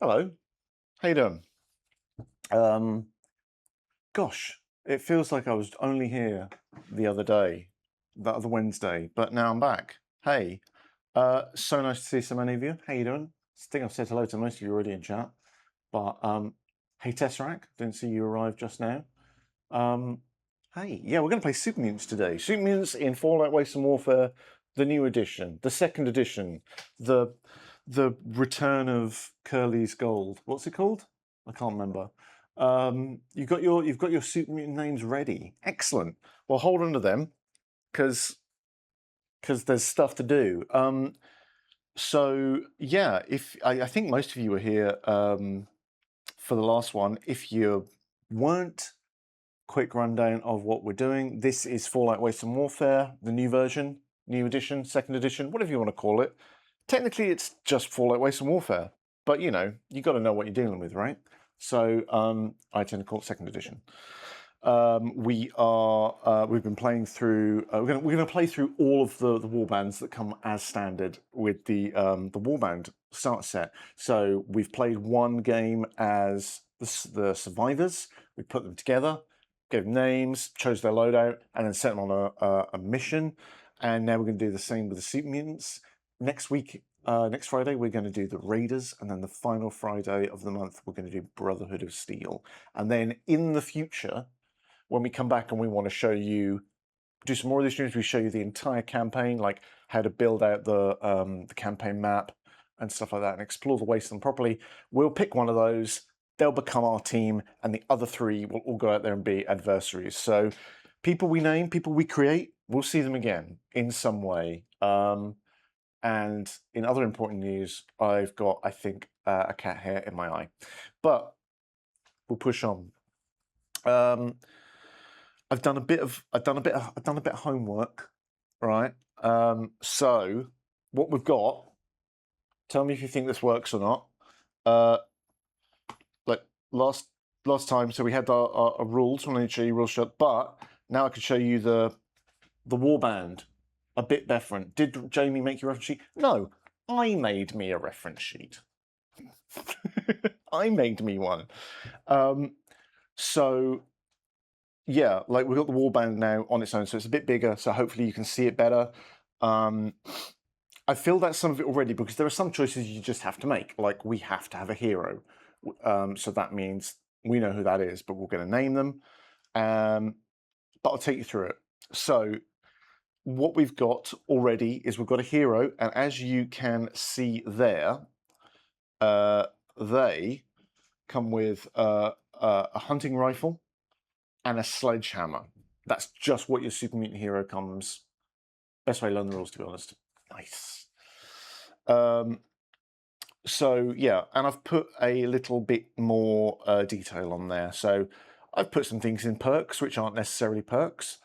Hello, how you doing? Um, Gosh, it feels like I was only here the other day, that other Wednesday, but now I'm back. Hey, so nice to see so many of you. How you doing? I think I've said hello to most of you already in chat, but hey Tesseract, didn't see you arrive just now. Um, hey, yeah, we're going to play Super Mutants today. Super Mutants in Fallout Wasteland Warfare, the new edition, the second edition, the return of Curly's Gold. What's it called? I can't remember. You've got your Super Mutant names ready. Excellent. Well, hold on to them because there's stuff to do. So yeah, if I think most of you were here for the last one. If you weren't, quick rundown of what we're doing. This is Fallout Wasteland Warfare, the new version, new edition, second edition, whatever you want to call it. Technically, it's just Fallout Wasteland Warfare, but you know, you got to know what you're dealing with, right? So I tend to call it second edition. We've been playing through. We're going to play through all of the warbands that come as standard with the warband starter set. So we've played one game as the survivors. We put them together, gave them names, chose their loadout, and then sent them on a mission. And now we're going to do the same with the Super Mutants. Next week, next Friday, we're going to do the Raiders, and then the final Friday of the month, we're going to do Brotherhood of Steel. And then in the future, when we come back and we want to show you, do some more of these streams, we show you the entire campaign, like how to build out the campaign map and stuff like that, and explore the wasteland properly. We'll pick one of those. They'll become our team, and the other three will all go out there and be adversaries. So people we name, people we create, we'll see them again in some way. And in other important news, I've got, I think, a cat hair in my eye. But we'll push on. I've done a bit of homework, right? So what we've got, tell me if you think this works or not. Like last time, so we had our rules. I want to show you rules shot, but now I can show you the warband a bit different. Did Jamie make you a reference sheet? No, I made me a reference sheet. I made me one. So yeah, like we've got the warband now on its own, so it's a bit bigger, so hopefully you can see it better. I filled out some of it already because there are some choices you just have to make, like we have to have a hero. So that means we know who that is, but we're going to name them. But I'll take you through it. So what we've got already is we've got a hero, and as you can see there, they come with a hunting rifle and a sledgehammer. That's just what your Super Mutant hero comes. Best way to learn the rules, to be honest. Nice. So yeah, and I've put a little bit more detail on there. So I've put some things in perks, which aren't necessarily perks,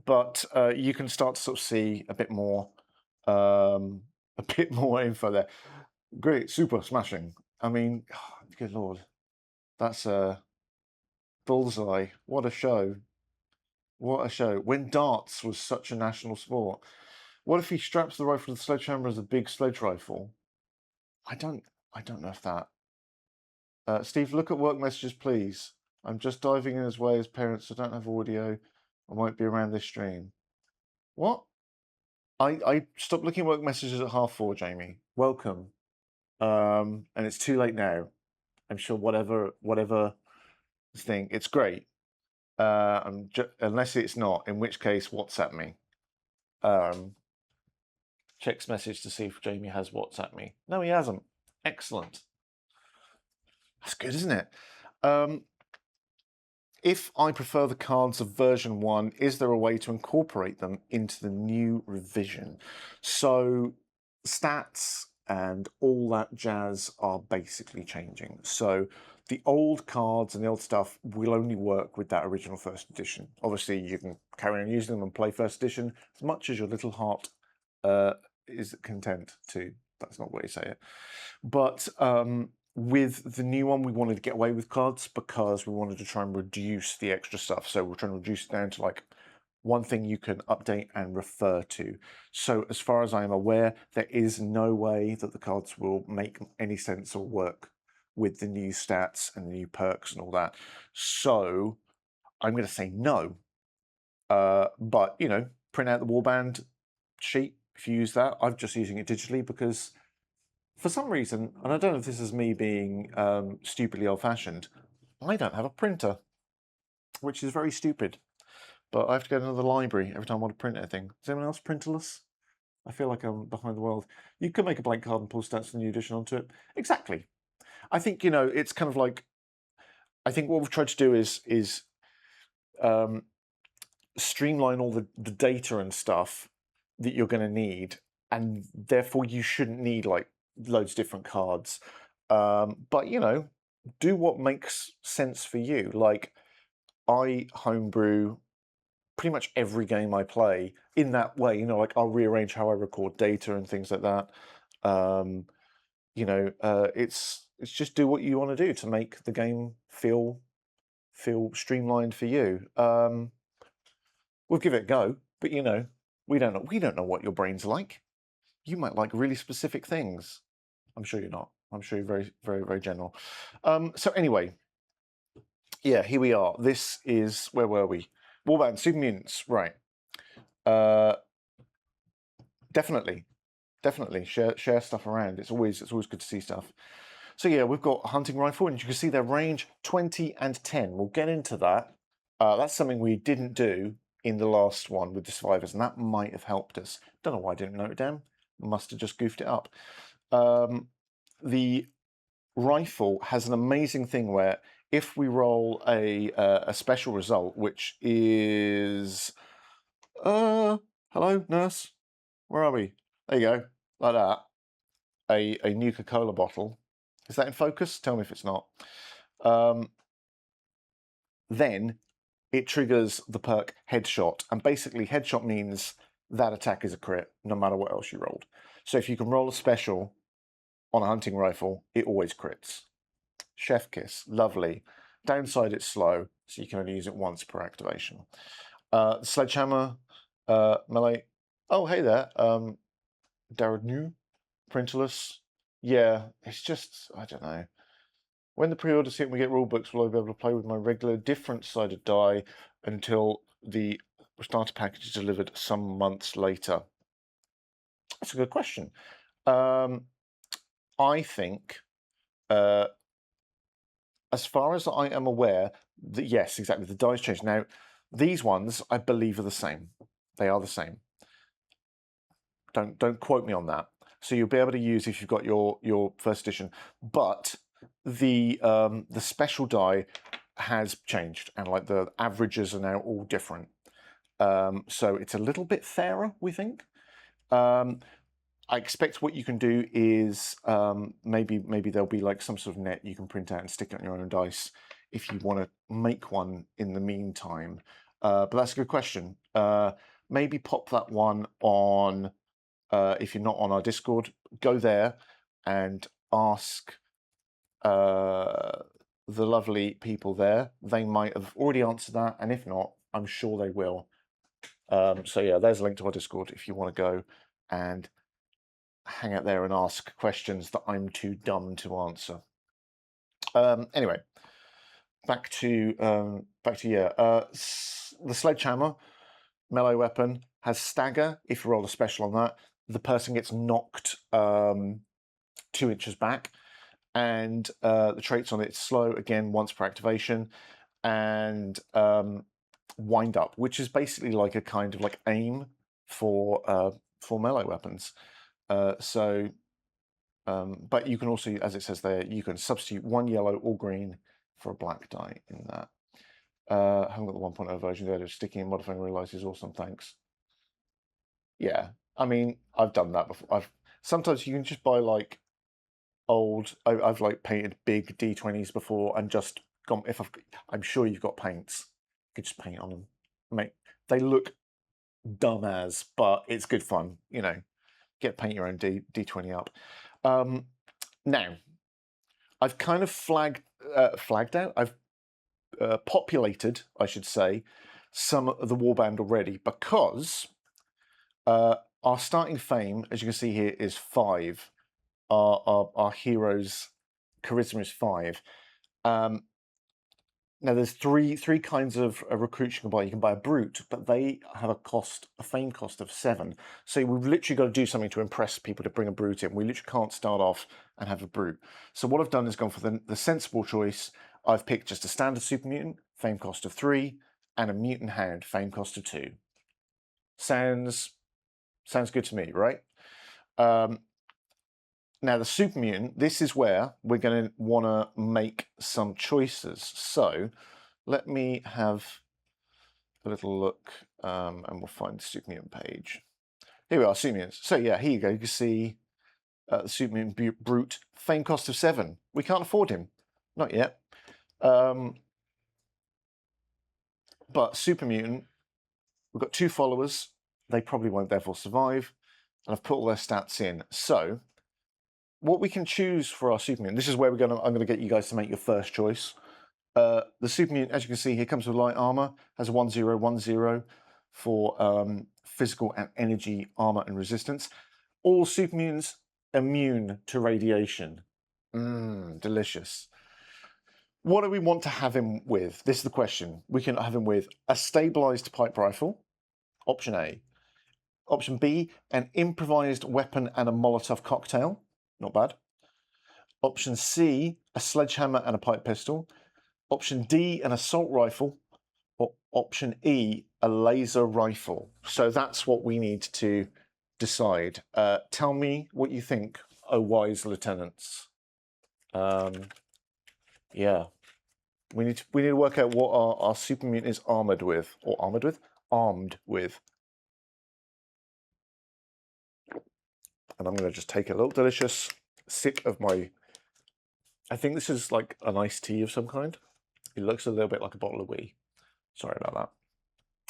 but you can start to sort of see a bit more info there. Great, super smashing. I mean, good lord, that's a bullseye. What a show. What a show. When darts was such a national sport. What if he straps the rifle to the sledgehammer as a big sledge rifle? I don't know if that. Steve, look at work messages, please. I'm just diving in his way as parents, so don't have audio. I won't be around this stream. What? I stopped looking at work messages at 4:30, Jamie. Welcome. And it's too late now. I'm sure whatever thing, it's great. Unless it's not, in which case, WhatsApp me. Checks message to see if Jamie has WhatsApp me. No, he hasn't. Excellent. That's good, isn't it? If I prefer the cards of version 1, is there a way to incorporate them into the new revision? So stats and all that jazz are basically changing. So the old cards and the old stuff will only work with that original first edition. Obviously, you can carry on using them and play first edition as much as your little heart is content to. That's not the way you say it. But with the new one, we wanted to get away with cards because we wanted to try and reduce the extra stuff. So we're trying to reduce it down to like one thing you can update and refer to. So as far as I am aware, there is no way that the cards will make any sense or work with the new stats and the new perks and all that. So I'm going to say no. But, you know, print out the warband sheet if you use that. I'm just using it digitally because for some reason, and I don't know if this is me being stupidly old-fashioned, I don't have a printer, which is very stupid. But I have to go to another library every time I want to print anything. Is anyone else printerless? I feel like I'm behind the world. You could make a blank card and pull stats from the new edition onto it. Exactly. I think, you know, it's kind of like, I think what we've tried to do is streamline all the data and stuff that you're going to need, and therefore you shouldn't need like loads of different cards. But, you know, do what makes sense for you. Like, I homebrew pretty much every game I play in that way. You know, like I'll rearrange how I record data and things like that. You know, it's just do what you want to do to make the game feel streamlined for you. We'll give it a go, but you know, we don't know what your brain's like. You might like really specific things. I'm sure you're not. I'm sure you're very, very, very general. So anyway, yeah, here we are. This is, where were we? Warband, Super Mutants, right. Definitely share stuff around. It's always good to see stuff. So yeah, we've got a hunting rifle, and you can see their range 20 and 10. We'll get into that. That's something we didn't do in the last one with the survivors, and that might have helped us. Don't know why I didn't note it down. Must have just goofed it up. The rifle has an amazing thing where if we roll a special result, which is hello nurse, where are we? There you go, like that. A Nuka-Cola bottle. Is that in focus? Tell me if it's not. Then it triggers the perk Headshot, and basically Headshot means that attack is a crit, no matter what else you rolled. So if you can roll a special on a hunting rifle, it always crits. Chef Kiss, lovely. Downside, it's slow, so you can only use it once per activation. Sledgehammer, melee. Oh, hey there, Darad printerless. Yeah, it's just, I don't know. When the pre-orders hit and we get rulebooks, will I be able to play with my regular different-sided die until the starter package is delivered some months later? That's a good question. I think, as far as I am aware, yes, exactly, the die's changed. Now, these ones, I believe, are the same. They are the same. Don't quote me on that. So you'll be able to use if you've got your first edition, but the special die has changed, and like the averages are now all different. So it's a little bit fairer, we think. I expect what you can do is maybe there'll be like some sort of net you can print out and stick it on your own dice if you want to make one in the meantime. But that's a good question. Maybe pop that one on. If you're not on our Discord, go there and ask the lovely people there. They might have already answered that, and if not, I'm sure they will. So yeah, there's a link to our Discord if you want to go and hang out there and ask questions that I'm too dumb to answer. Anyway, back to the sledgehammer melee weapon has stagger. If you roll a special on that, the person gets knocked 2 inches back, and the traits on it slow again once per activation, and wind up, which is basically like a kind of like aim for melee weapons. But you can also, as it says there, you can substitute 1 yellow or green for a black die in that. I haven't got the 1.0 version there. Sticking and modifying realize is awesome. Thanks. Yeah, I mean, I've done that before. Sometimes you can just buy like old. I've like painted big D20s before and just gone. I'm sure you've got paints. You could just paint on them. Mate, they look dumb as, but it's good fun. You know, paint your own D20 up. Now, I've kind of flagged out. I've populated, I should say, some of the warband already because our starting fame, as you can see here, is 5. Our heroes charisma is 5. Now there's three kinds of recruits you can buy. You can buy a brute, but they have a fame cost of 7. So we've literally got to do something to impress people to bring a brute in. We literally can't start off and have a brute. So what I've done is gone for the sensible choice. I've picked just a standard super mutant, fame cost of 3, and a mutant hound, fame cost of 2. Sounds good to me, right? Now the super mutant, this is where we're going to want to make some choices. So let me have a little look, and we'll find the super mutant page. Here we are, super mutants. So yeah, here you go. You can see the super mutant brute, fame cost of 7. We can't afford him, not yet. But super mutant, we've got 2 followers. They probably won't therefore survive, and I've put all their stats in. So what we can choose for our super mutant, this is where I'm going to get you guys to make your first choice. The super mutant, as you can see here, comes with light armor, has a 1-0-1-0 for physical and energy armor and resistance. All super mutants immune to radiation. Delicious. What do we want to have him with? This is the question. We can have him with a stabilized pipe rifle, option A. Option B, an improvised weapon and a Molotov cocktail. Not bad. Option C, a sledgehammer and a pipe pistol. Option D, an assault rifle. Or option E, a laser rifle. So that's what we need to decide. Tell me what you think, oh wise lieutenants. Yeah. We need to work out what our super mutant is armed with. Armed with. And I'm going to just take a little delicious sip of my... I think this is like an iced tea of some kind. It looks a little bit like a bottle of wee. Sorry about that.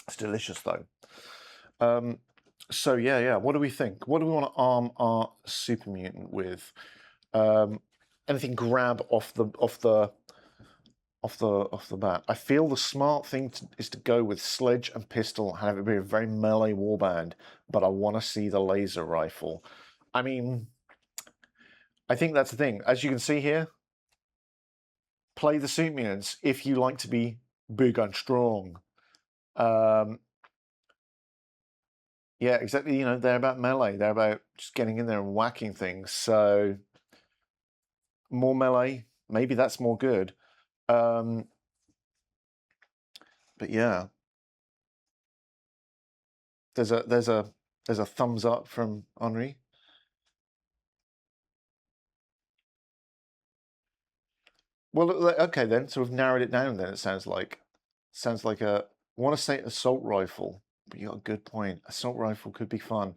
It's delicious though. So yeah. What do we think? What do we want to arm our super mutant with? Anything grab off the bat. I feel the smart thing is to go with sledge and pistol and have it be a very melee warband, but I want to see the laser rifle. I mean, I think that's the thing. As you can see here, play the super mutants if you like to be big and strong. Yeah, exactly. You know, they're about melee. They're about just getting in there and whacking things. So more melee, maybe that's more good. But yeah, there's a thumbs up from Henri. Well, okay then. So we've narrowed it down. Then it sounds like a. I want to say assault rifle, but you got a good point. Assault rifle could be fun.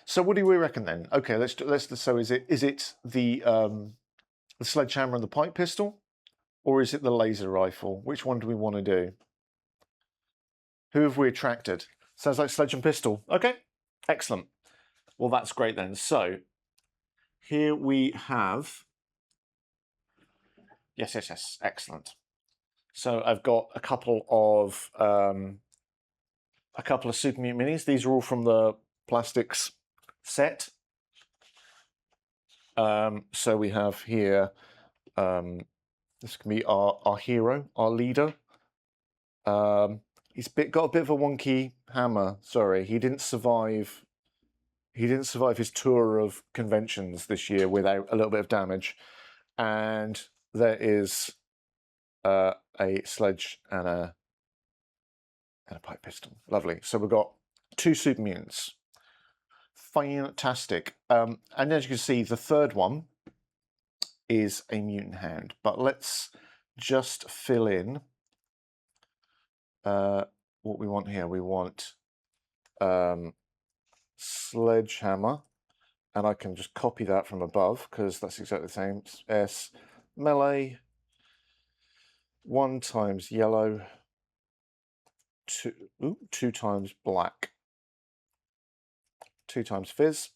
So what do we reckon then? Okay, let's. So is it the sledgehammer and the pipe pistol, or is it the laser rifle? Which one do we want to do? Who have we attracted? Sounds like sledge and pistol. Okay, excellent. Well, that's great then. So here we have. Yes, excellent. So I've got a couple of Super Mutant Minis. These are all from the Plastics set. So we have here, this can be our hero, our leader. He's got a bit of a wonky hammer. Sorry, he didn't survive. He didn't survive his tour of conventions this year without a little bit of damage. And there is a sledge and a pipe pistol. Lovely. So we've got 2 super mutants. Fantastic. And as you can see, the third one is a mutant hound. But let's just fill in what we want here. We want sledgehammer, and I can just copy that from above because that's exactly the same. S melee, 1 times yellow, 2 times black, 2 times fizz,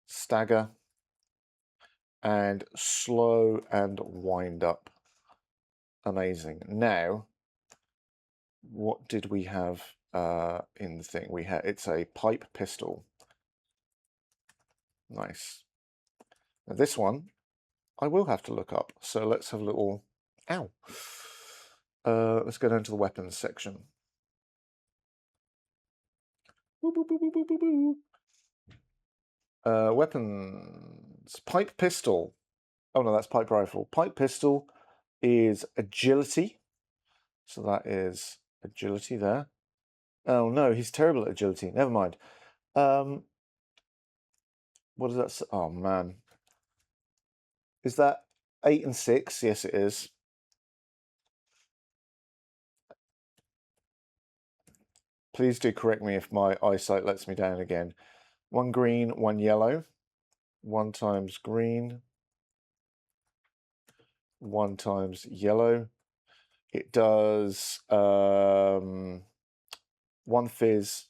stagger, and slow and wind up. Amazing. Now, what did we have in the thing? It's a pipe pistol. Nice. Now this one I will have to look up. So let's have a little... Ow! Let's go down to the weapons section. Weapons. Pipe pistol. Oh no, that's pipe rifle. Pipe pistol is agility. So that is agility there. Oh no, he's terrible at agility. Never mind. What is that? Oh man. Is that 8 and 6? Yes, it is. Please do correct me if my eyesight lets me down again. 1 green, 1 yellow. 1 times green. 1 times yellow. It does 1 fizz.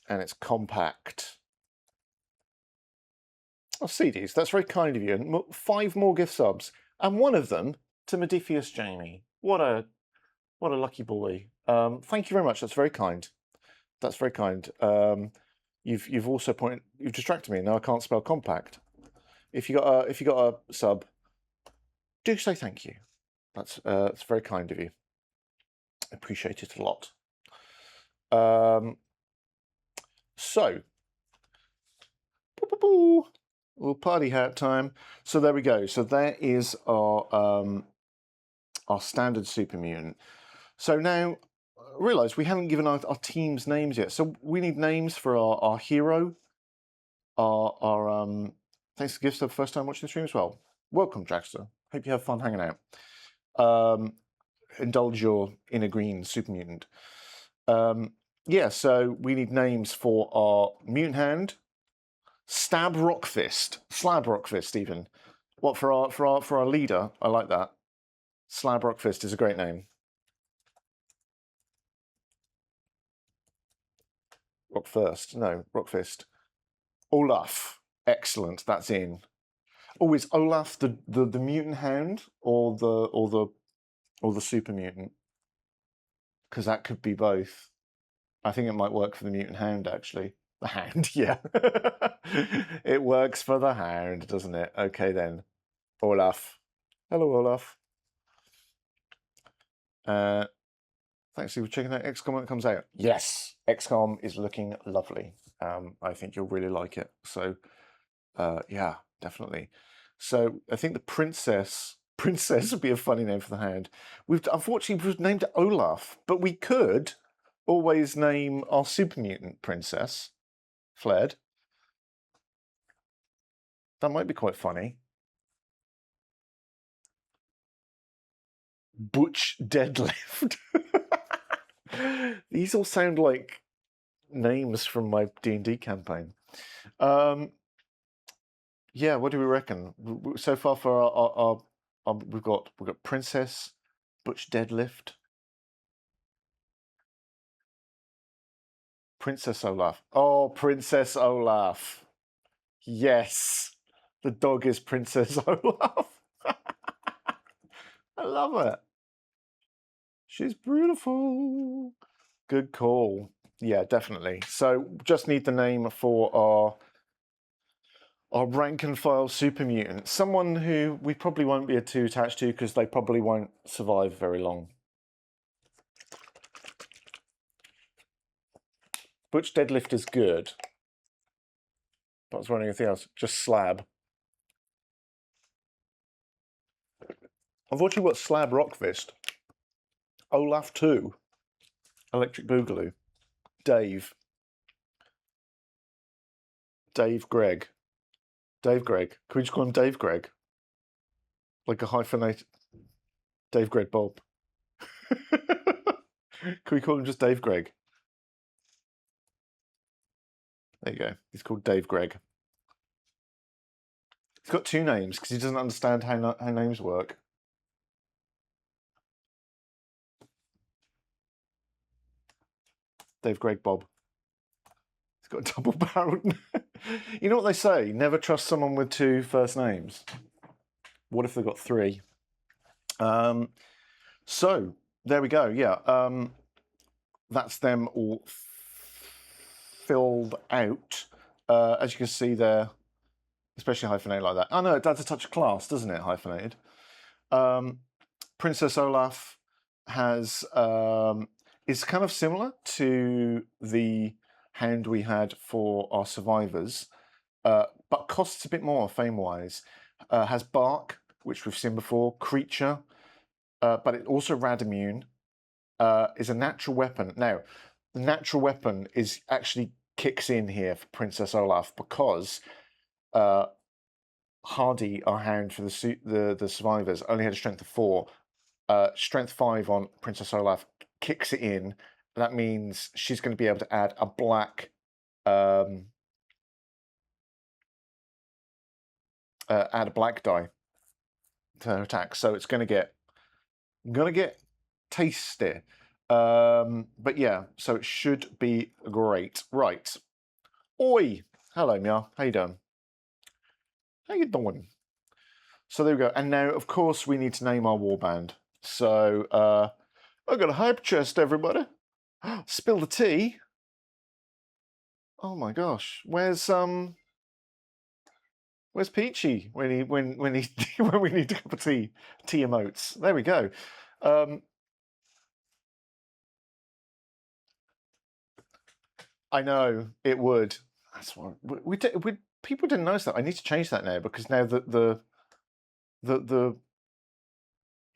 And it's compact. Oh, CDs, that's very kind of you. And 5 more gift subs. And one of them to Modifius Jamie. What a lucky boy. Thank you very much. That's very kind. That's very kind. You've also you've distracted me. Now I can't spell compact. If you got a sub, do say thank you. That's very kind of you. I appreciate it a lot. So, little party hat time. So there we go. So there is our standard Super Mutant. So now, I realise we haven't given our team's names yet. So we need names for our hero. Our thanks for the gift sub, first time watching the stream as well. Welcome, Jackster. Hope you have fun hanging out. Indulge your inner green Super Mutant. Yeah, so we need names for our Mutant Hand, Slab Rockfist even. What for our leader? I like that. Slab Rockfist is a great name. Rockfist. Olaf. Excellent. That's in. Oh, is Olaf the mutant hound or the super mutant? Because that could be both. I think it might work for the mutant hound actually. The hound, yeah. It works for the hound, doesn't it? Okay then. Olaf. Hello, Olaf. Thanks for checking out XCOM when it comes out. Yes, XCOM is looking lovely. I think you'll really like it. So, yeah, definitely. So I think the princess would be a funny name for the hound. Unfortunately we've named it Olaf, but we could always name our super mutant princess Fled. That might be quite funny. Butch Deadlift. These all sound like names from my D&D campaign. Yeah, what do we reckon? So far for our we've got Princess, Butch Deadlift, Princess Olaf. Oh, Princess Olaf. Yes, the dog is Princess Olaf. I love it. She's beautiful. Good call. Yeah, definitely. So just need the name for our rank and file super mutant. Someone who we probably won't be too attached to because they probably won't survive very long. Butch Deadlift is good. Not was wondering anything else. Just Slab. Unfortunately, what Slab Rockfist? Olaf 2. Electric Boogaloo. Dave. Dave Greg. Dave Greg. Can we just call him Dave Greg? Like a hyphenated... Dave Greg Bob. Can we call him just Dave Greg? There you go. He's called Dave Greg. He's got 2 names because he doesn't understand how names work. Dave Greg Bob. He's got a double barreled. You know what they say? Never trust someone with 2 first names. What if they've got 3? So there we go. Yeah, that's them all filled out. as you can see there, especially hyphenated like that. Oh no, it adds a touch of class, doesn't it, hyphenated? Princess Olaf has is kind of similar to the hound we had for our survivors, but costs a bit more fame-wise. Has bark, which we've seen before, creature, but it also rad immune. Is a natural weapon. Now, the natural weapon is actually kicks in here for Princess Olaf because Hardy, our hound for the survivors, only had a strength of 4. Strength 5 on Princess Olaf kicks it in. That means she's going to be able to add a black die to her attack. So it's going to get tasty. But yeah, so it should be great. Right. Oi! Hello, Mia. How you doing? How you doing? So there we go. And now, of course, we need to name our warband. So, I've got a hype chest, everybody. Spill the tea. Oh my gosh. Where's Peachy when he when we need a cup of tea? Tea emotes. There we go. I know it would. That's what we people didn't notice that. I need to change that now because now that the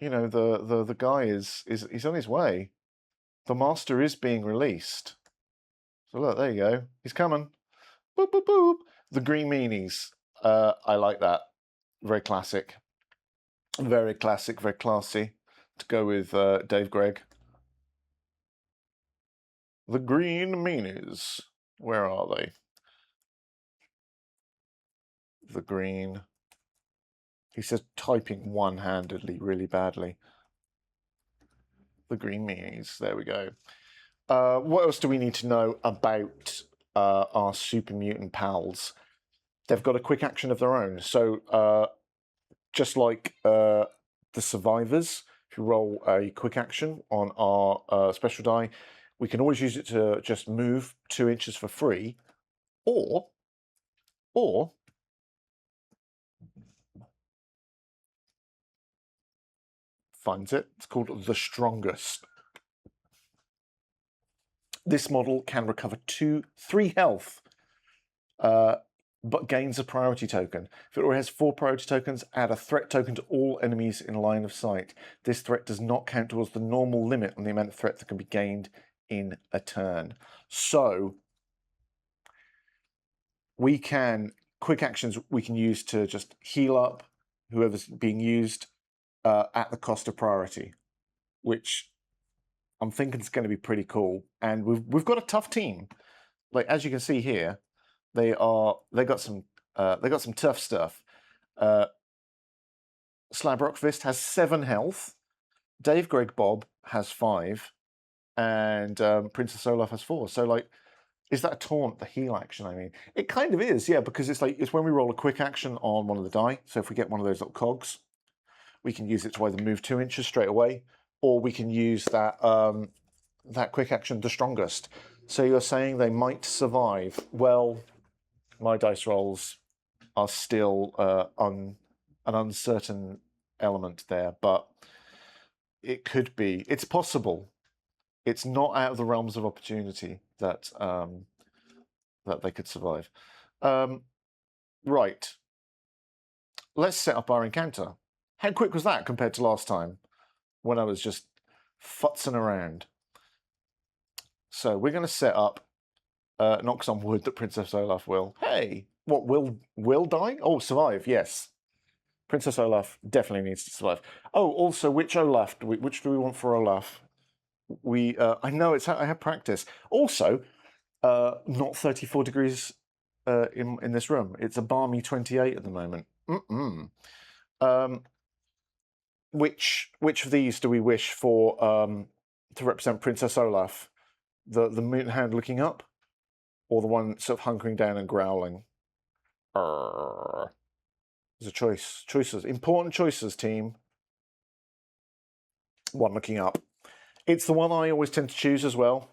you know the guy is he's on his way. The master is being released. So look, there you go. He's coming. Boop boop boop. The Green Meanies. I like that. Very classic. Very classic. Very classy. To go with Dave Gregg. The Green Meanies. Where are they? The Green. He says typing one-handedly really badly. The Green Meanies. There we go. What else do we need to know about our Super Mutant pals? They've got a quick action of their own. So just like the survivors, if you roll a quick action on our special die, we can always use it to just move 2 inches for free, or finds it. It's called the Strongest. This model can recover 3 health, but gains a priority token. If it already has 4 priority tokens, add a threat token to all enemies in line of sight. This threat does not count towards the normal limit on the amount of threat that can be gained in a turn. So we can, quick actions we can use to just heal up whoever's being used at the cost of priority, which I'm thinking is going to be pretty cool. And we've got a tough team. Like as you can see here, they got some tough stuff. Slab Rockfist has 7 health. Dave Greg Bob has 5, and Princess Olaf has 4. So like, is that a taunt? The heal action? I mean, it kind of is, yeah, because it's when we roll a quick action on one of the die. So if we get one of those little cogs, we can use it to either move 2 inches straight away, or we can use that that quick action, the Strongest. So you're saying they might survive? Well, my dice rolls are still on an uncertain element there, but it could be. It's possible. It's not out of the realms of opportunity that that they could survive. Right. Let's set up our encounter. How quick was that compared to last time when I was just futzing around? So we're going to set up, knocks on wood that Princess Olaf will. Hey, what, will die? Oh, survive, yes. Princess Olaf definitely needs to survive. Oh, also, which Olaf? Which do we want for Olaf? I know I have practice. Also, not 34 degrees in this room. It's a balmy 28 at the moment. Which of these do we wish for to represent Princess Olaf? The mutant hand looking up, or the one sort of hunkering down and growling? There's a choice. Choices. Important choices, team. One looking up. It's the one I always tend to choose as well.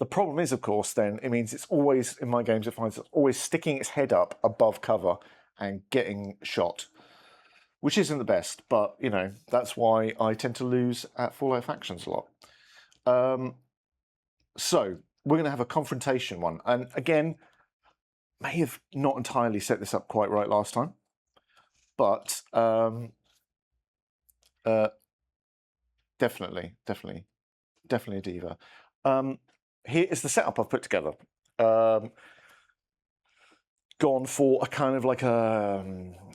The problem is, of course, then it means it's always, in my games, it finds it's always sticking its head up above cover and getting shot, which isn't the best, but, you know, that's why I tend to lose at Fallout Factions a lot. So we're going to have a confrontation one. And again, may have not entirely set this up quite right last time, but definitely a diva. Here is the setup I've put together. Gone for a kind of like a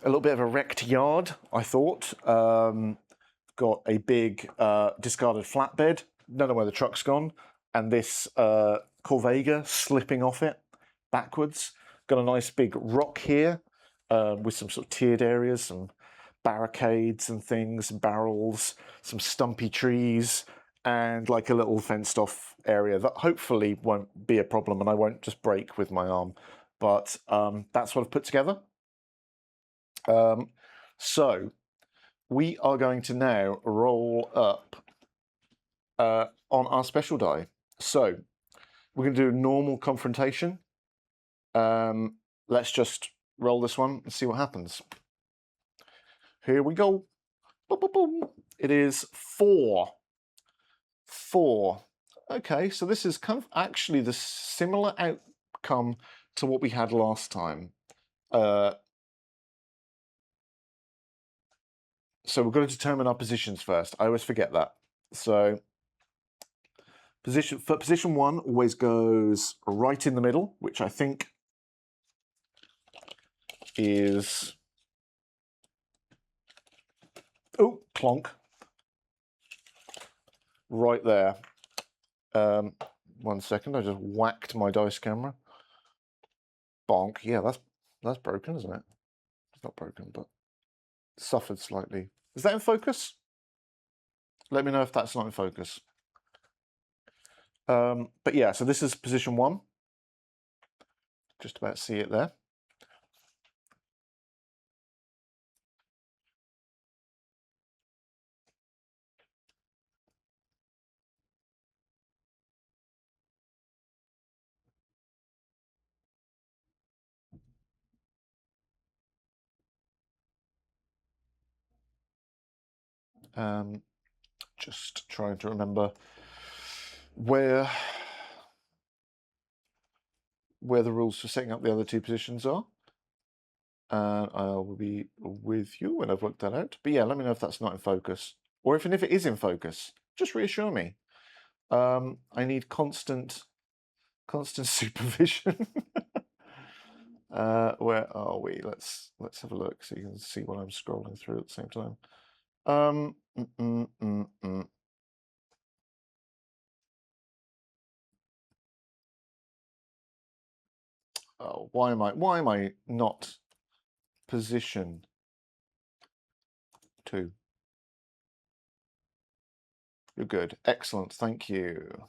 little bit of a wrecked yard, I thought. Got a big discarded flatbed, don't know where the truck's gone, and this Corvega slipping off it backwards. Got a nice big rock here with some sort of tiered areas, some barricades and things, barrels, some stumpy trees, and like a little fenced off area that hopefully won't be a problem and I won't just break with my arm. But that's what I've put together. So we are going to now roll up on our special die. So we're going to do a normal confrontation. Let's just roll this one and see what happens. Here we go. Boom, boom, boom. It is 4. 4. Okay, so this is kind of actually the similar outcome to what we had last time. So we're going to determine our positions first. I always forget that. So position 1 always goes right in the middle, which I think is... Oh, clonk. Right there. 1 second, I just whacked my dice camera. Bonk. Yeah, that's broken, isn't it? It's not broken, but suffered slightly. Is that in focus? Let me know if that's not in focus. But yeah, so this is position 1. Just about see it there. Just trying to remember where the rules for setting up the other 2 positions are. And I will be with you when I've worked that out. But yeah, let me know if that's not in focus. Or if it is in focus, just reassure me. I need constant supervision. Where are we? Let's have a look so you can see what I'm scrolling through at the same time. Oh, why am I not position 2? You're good. Excellent. Thank you.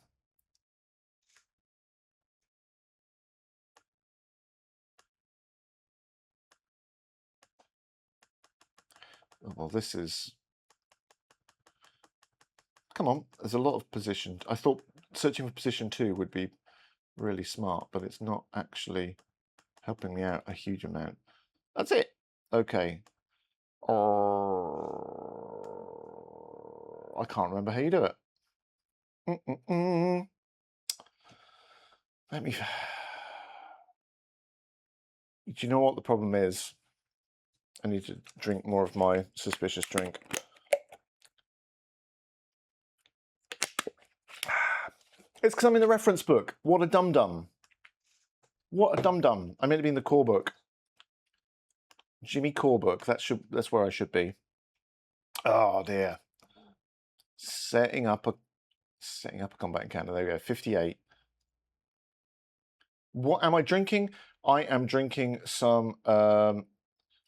Well, this is... Come on, there's a lot of position. I thought searching for position 2 would be really smart, but it's not actually helping me out a huge amount. That's it. Okay. I can't remember how you do it. Let me... Do you know what the problem is? I need to drink more of my suspicious drink. It's because I'm in the reference book. What a dum-dum. What a dum-dum. I meant to be in the core book. Jimmy core book. That's where I should be. Oh dear. Setting up a combat encounter. There we go. 58. What am I drinking? I am drinking some... I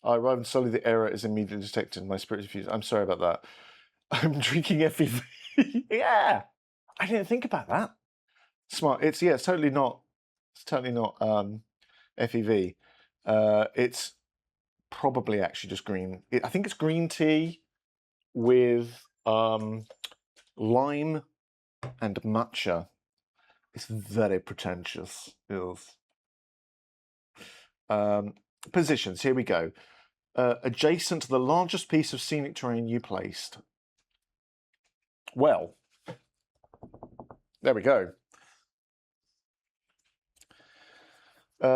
arrived slowly, the error is immediately detected. My spirit is fused. I'm sorry about that. I'm drinking FEV. Yeah! I didn't think about that. Smart. It's totally not FEV. It's probably actually just green. I think it's green tea with lime and matcha It's very pretentious. Yes. Positions, here we go. Adjacent to the largest piece of scenic terrain you placed. Well, there we go. If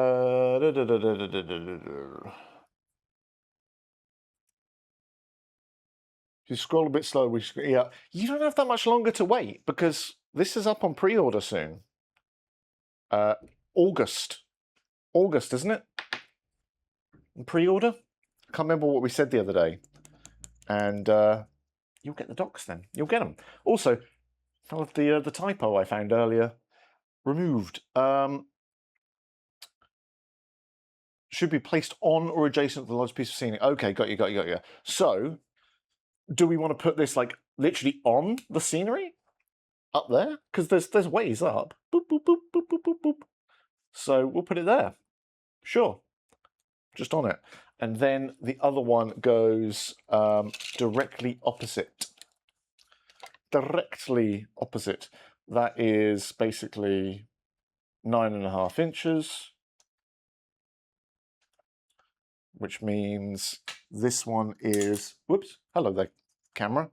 you scroll a bit slow, yeah, you don't have that much longer to wait because this is up on pre-order soon. August, isn't it? Pre-order? I can't remember what we said the other day. And you'll get the docs then. You'll get them. Also, some of the typo I found earlier removed. Should be placed on or adjacent to the large piece of scenery. Okay, got you. So, do we want to put this like literally on the scenery up there? Because there's ways up. Boop boop boop boop boop boop boop. So we'll put it there. Sure, just on it. And then the other one goes directly opposite. Directly opposite. That is basically 9.5 inches. Which means this one is, whoops, hello there, camera.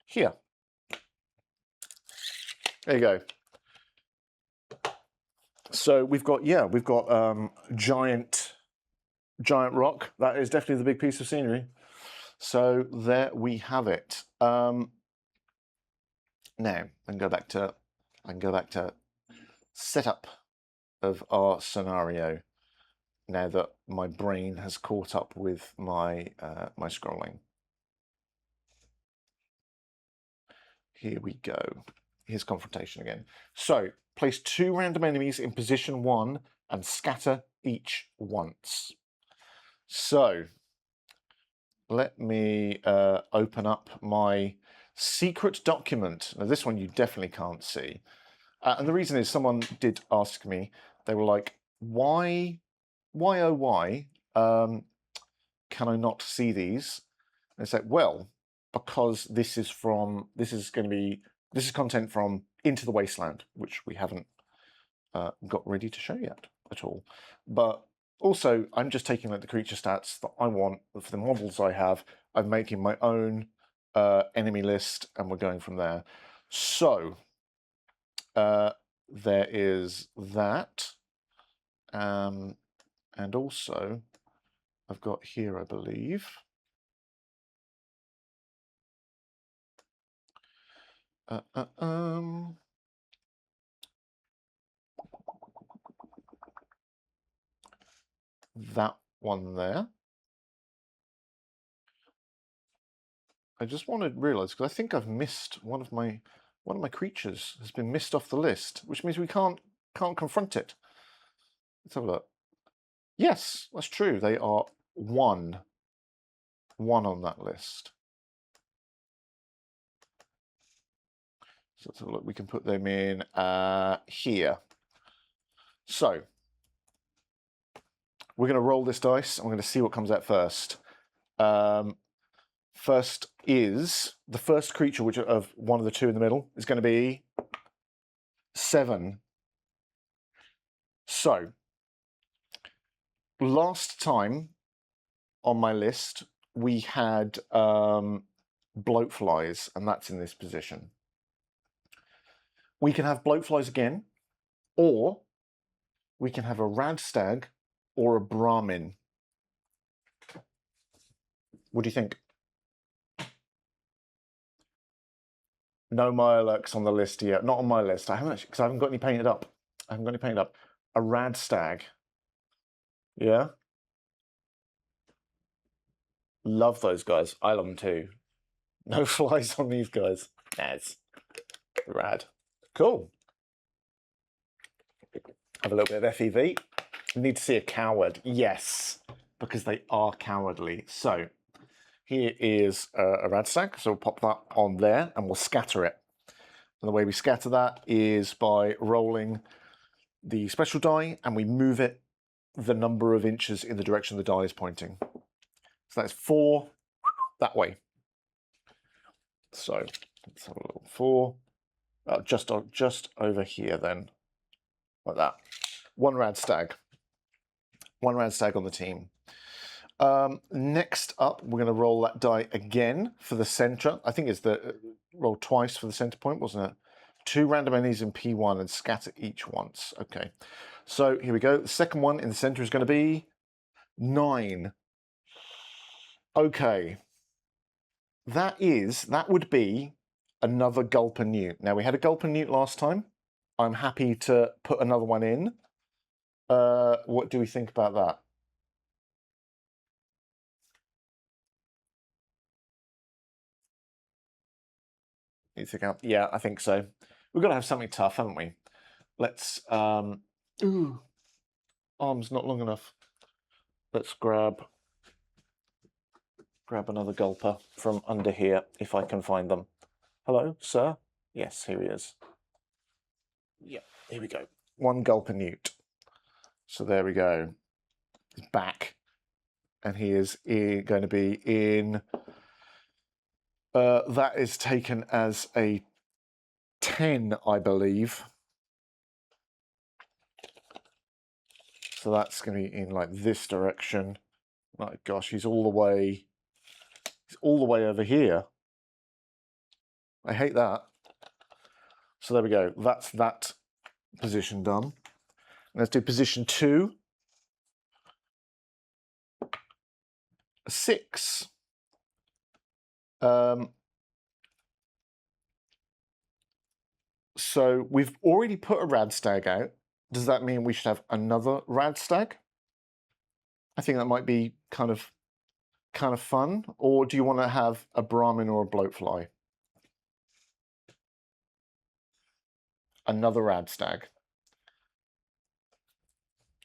Here. There you go. So we've got, giant rock. That is definitely the big piece of scenery. So there we have it. Now I can go back to setup of our scenario. Now that my brain has caught up with my my scrolling. Here we go. Here's confrontation again. So place 2 random enemies in position 1 and scatter each once. So let me open up my secret document. Now this one you definitely can't see. And the reason is someone did ask me, they were like, why can I not see these? And I said, well, because this is content from Into the Wasteland, which we haven't got ready to show yet at all. But also, I'm just taking like the creature stats that I want for the models I have. I'm making my own enemy list, and we're going from there. So there is that, and also I've got here, I believe. That one there. I just want to realize, because I think I've missed one of my creatures has been missed off the list, which means we can't confront it. Let's have a look. Yes, that's true. They are one on that list. So let's have a look. We can put them in here. So we're going to roll this dice, and we're going to see what comes out first. First is the first creature, which of one of the 2 in the middle is going to be 7. So last time on my list we had bloatflies, and that's in this position. We can have bloatflies again, or we can have a Radstag or a Brahmin. What do you think? No Mirelurks on the list yet. Not on my list. I haven't actually, because I haven't got any painted up. A Radstag. Yeah? Love those guys. I love them too. No flies on these guys. Nah, it's rad. Cool. Have a little bit of FEV. We need to see a coward. Yes, because they are cowardly. So here is a Radstag. So we'll pop that on there and we'll scatter it. And the way we scatter that is by rolling the special die, and we move it the number of inches in the direction the die is pointing. So that's 4, that way. So let's have a little 4. Just over here then, like that. One Radstag. One Radstag on the team. Next up, we're going to roll that die again for the center. I think it's the roll twice for the center point, wasn't it? 2 random enemies in P1 and scatter each once. Okay, so here we go. The second one in the center is going to be 9. Okay, that would be another Gulper Newt. Now, we had a Gulper Newt last time. I'm happy to put another one in. What do we think about that? You think, yeah, I think so. We've got to have something tough, haven't we? Let's, ooh, arm's not long enough. Let's grab another Gulper from under here, if I can find them. Hello, sir? Yes, here he is. Yeah, here we go. One Gulper Newt. So there we go. He's back. And he is going to be in... that is taken as a 10, I believe. So that's going to be in like this direction. My gosh, he's all the way over here. I hate that. So there we go. That's that position done. Let's do position 2. 6. So we've already put a Radstag out. Does that mean we should have another Radstag? I think that might be kind of fun. Or do you want to have a Brahmin or a Bloatfly? Another Radstag.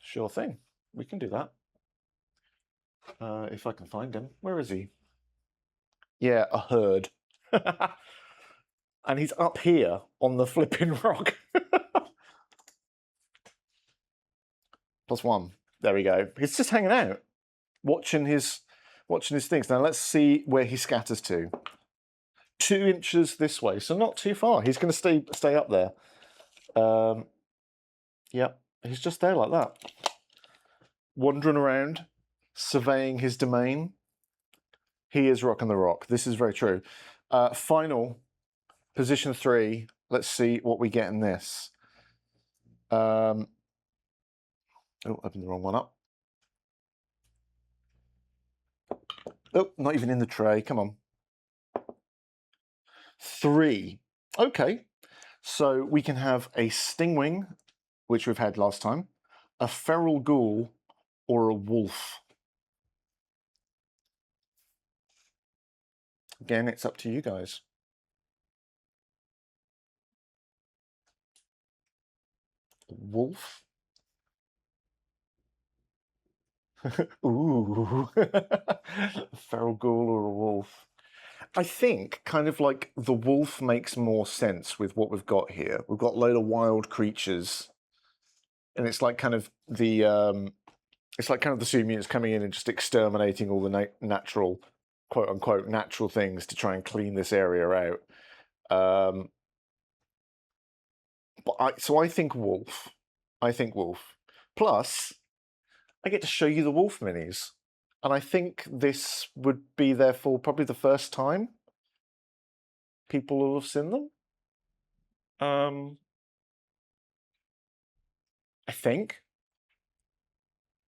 Sure thing. We can do that. If I can find him. Where is he? Yeah, a herd. And he's up here on the flipping rock. +1. There we go. He's just hanging out, watching his things. Now let's see where he scatters to. 2 inches this way, so not too far. He's going to stay up there. Yep, he's just there like that, wandering around, surveying his domain. He is rocking the rock. This is very true. Final position 3. Let's see what we get in this. Oh, opened the wrong one up. Oh, not even in the tray. Come on. 3. Okay. So we can have a Stingwing, which we've had last time, a Feral Ghoul, or a Wolf. Again, it's up to you guys. Wolf. Ooh. A Feral Ghoul or a Wolf. I think kind of like the wolf makes more sense with what we've got here. We've got a load of wild creatures, and it's like kind of the Super Mutants coming in and just exterminating all the natural, quote unquote, natural things to try and clean this area out. So I think wolf. Plus, I get to show you the wolf minis. And I think this would be, therefore, probably the first time people will have seen them. I think.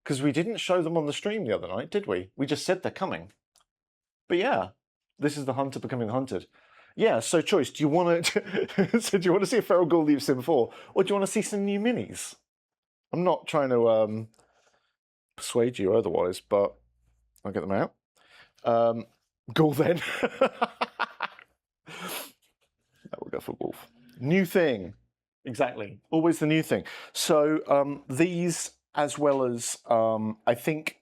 Because we didn't show them on the stream the other night, did we? We just said they're coming. But yeah, this is the hunter becoming the hunted. Yeah, so choice. Do you want to so do you want to see a Feral Ghoul that you've seen before? Or do you want to see some new minis? I'm not trying to persuade you otherwise, but I'll get them out. Ghoul then. We'll go for wolf. New thing. Exactly. Always the new thing. So these, as well as I think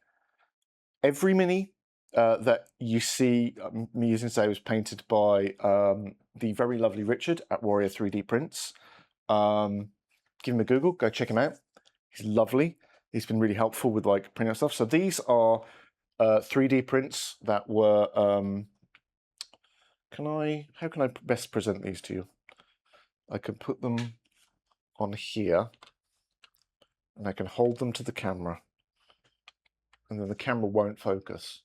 every mini that you see me using today was painted by the very lovely Richard at Warrior 3D Prints. Give him a Google. Go check him out. He's lovely. He's been really helpful with like printing out stuff. So these are 3D prints that were, how can I best present these to you? I can put them on here, and I can hold them to the camera, and then the camera won't focus.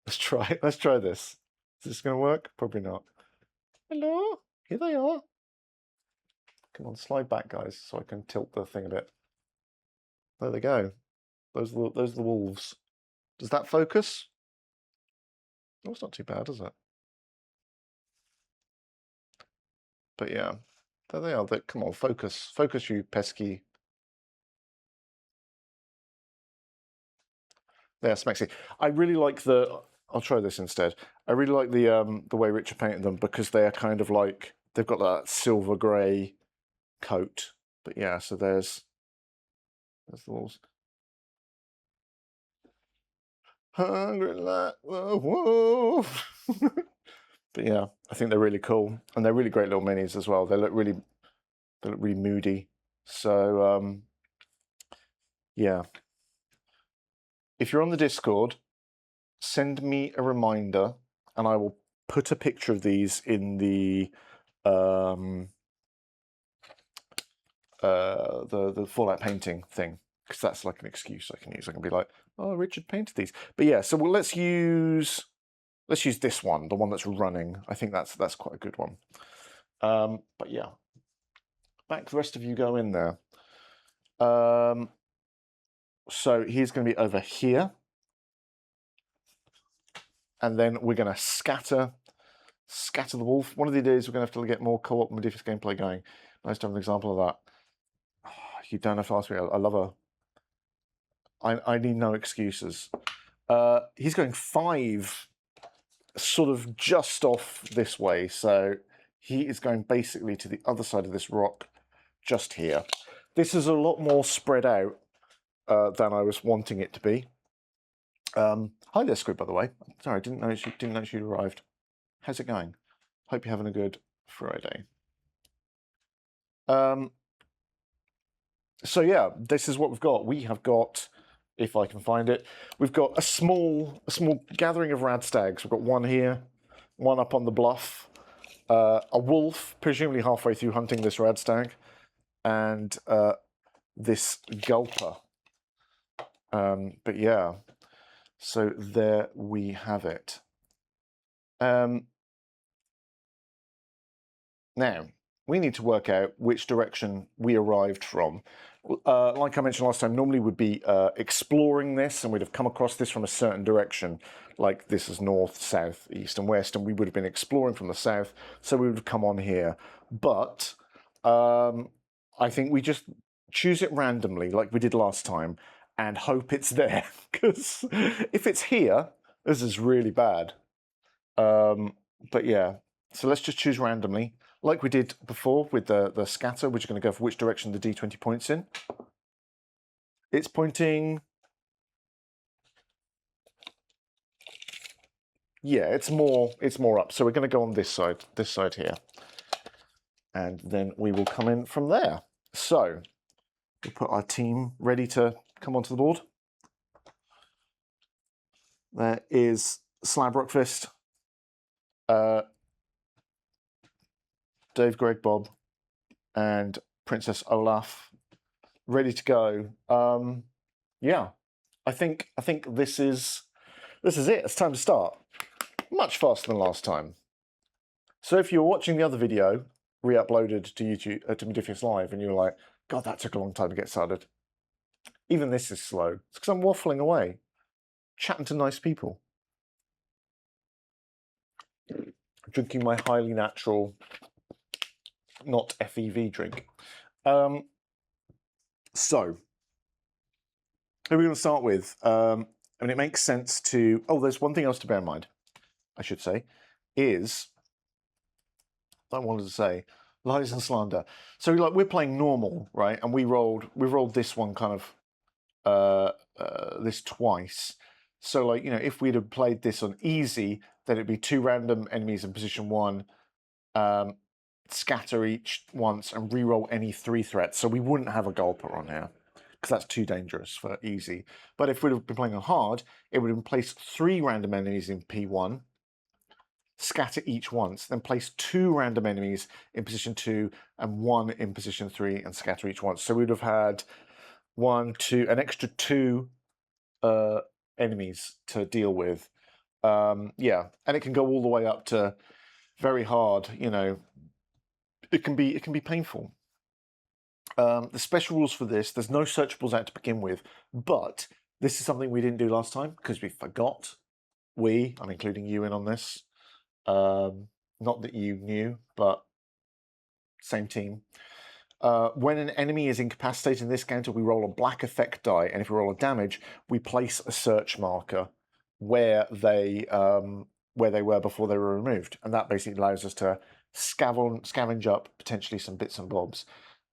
Let's try this. Is this going to work? Probably not. Hello, here they are. Come on, slide back, guys, so I can tilt the thing a bit. There they go. Those are the wolves. Does that focus? Oh, it's not too bad, is it? But yeah, there they are. Come on, focus. Focus, you pesky. Yeah, Smexy. I really like the... I'll try this instead. I really like the way Richard painted them, because they are kind of like... They've got that silver grey coat. But yeah, so there's the wolves. Hungry like a wolf. But yeah, I think they're really cool, and they're really great little minis as well. They look really moody. So yeah, if you're on the Discord, send me a reminder, and I will put a picture of these in the Fallout painting thing, because that's like an excuse I can use. I can be like, oh, Richard painted these. But yeah, so let's use this one, the one that's running. I think that's quite a good one. But yeah, back the rest of you go in there. So he's going to be over here, and then we're going to scatter the wolf. One of the days we're going to have to get more co-op Modiphius gameplay going. Nice to have an example of that. Oh, you don't have to ask me. I love her. I need no excuses. He's going 5, sort of just off this way, so he is going basically to the other side of this rock, just here. This is a lot more spread out than I was wanting it to be. Hi there, Squid, by the way. Sorry, I didn't know you'd arrived. How's it going? Hope you're having a good Friday. So yeah, this is what we've got. We have got, if I can find it, we've got a small gathering of Radstags. We've got one here, one up on the bluff, a wolf, presumably halfway through hunting this Radstag, and this Gulper. But yeah, so there we have it. Now, we need to work out which direction we arrived from. Like I mentioned last time, normally we'd be exploring this, and we'd have come across this from a certain direction, like this is north, south, east, and west, and we would have been exploring from the south, so we would have come on here. But I think we just choose it randomly, like we did last time, and hope it's there, because if it's here, this is really bad. But yeah, so let's just choose randomly, like we did before with the scatter, which is going to go for which direction the D20 points in. It's pointing... Yeah, it's more up. So we're going to go on this side here. And then we will come in from there. So we'll put our team ready to come onto the board. There is Slab Rockfist, Dave, Greg, Bob, and Princess Olaf, ready to go. Yeah, I think this is it. It's time to start. Much faster than last time. So if you're watching the other video re-uploaded to YouTube to Modiphius Live, and you're like, God, that took a long time to get started. Even this is slow. It's because I'm waffling away, chatting to nice people, drinking my highly natural, not FEV drink. So, who are we going to start with? I mean, it makes sense to... Oh, there's one thing else to bear in mind, I should say, is... I wanted to say, lies and slander. So, like, we're playing normal, right? And we rolled this one kind of... this twice. So, like, you know, if we'd have played this on easy, then it'd be 2 random enemies in position 1, scatter each once, and re-roll any 3 threats. So we wouldn't have a Gulper on here, because that's too dangerous for easy. But if we'd have been playing on hard, it would have placed 3 random enemies in P1, scatter each once, then place 2 random enemies in position 2 and 1 in position 3 and scatter each once. So we'd have had an extra 2 enemies to deal with. Yeah, and it can go all the way up to very hard. You know, it can be painful. The special rules for this: there's no searchables out to begin with, but this is something we didn't do last time because we forgot. I'm including you in on this. Not that you knew, but same team. When an enemy is incapacitated in this counter, we roll a black effect die, and if we roll a damage, we place a search marker where they were before they were removed, and that basically allows us to scavenge up potentially some bits and bobs.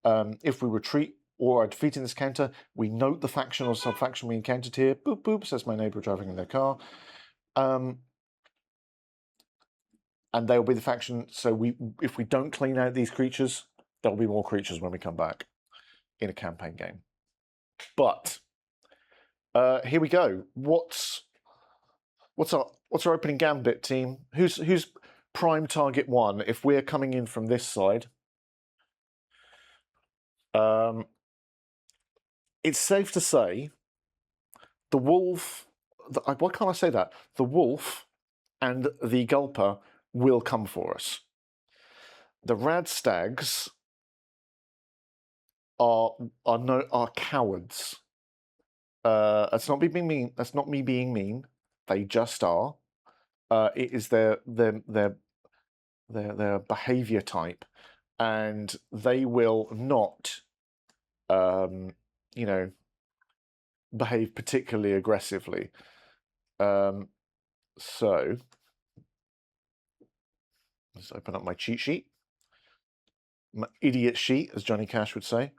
If we retreat or are defeating this counter, we note the faction or sub-faction we encountered here. Boop boop, says my neighbour driving in their car. And they'll be the faction. So if we don't clean out these creatures, there'll be more creatures when we come back in a campaign game. But here we go. What's our opening gambit, team? Who's prime target 1? If we're coming in from this side, it's safe to say the wolf. Why can't I say that? The wolf and the Gulper will come for us. The Radstags are cowards. That's not me being mean. That's not me being mean. They just are. It is their behavior type, and they will not, you know, behave particularly aggressively. So let's open up my cheat sheet, my idiot sheet, as Johnny Cash would say.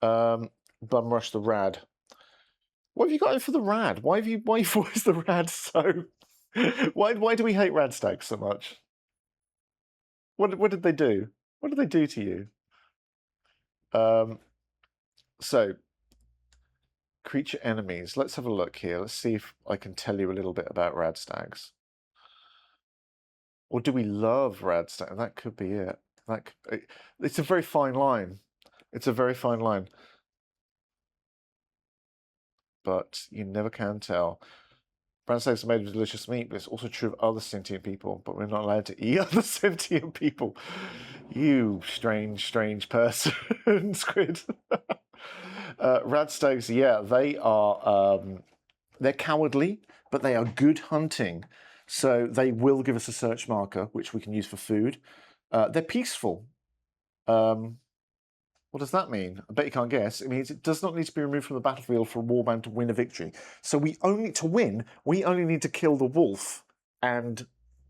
Bum rush the Rad. What have you got in for the Rad? Why voiced the Rad so? Why do we hate Radstags so much? What did they do? What did they do to you? So creature enemies. Let's have a look here. Let's see if I can tell you a little bit about Radstags. Or do we love Radstags? That could be it. It's a very fine line. It's a very fine line. But you never can tell. Radstags are made of delicious meat, but it's also true of other sentient people. But we're not allowed to eat other sentient people. You strange, strange person, Squid. Radstags, yeah, they are. They're cowardly, but they are good hunting. So they will give us a search marker, which we can use for food. They're peaceful. What does that mean? I bet you can't guess. It means it does not need to be removed from the battlefield for a warband to win a victory. So we only need to kill the wolf and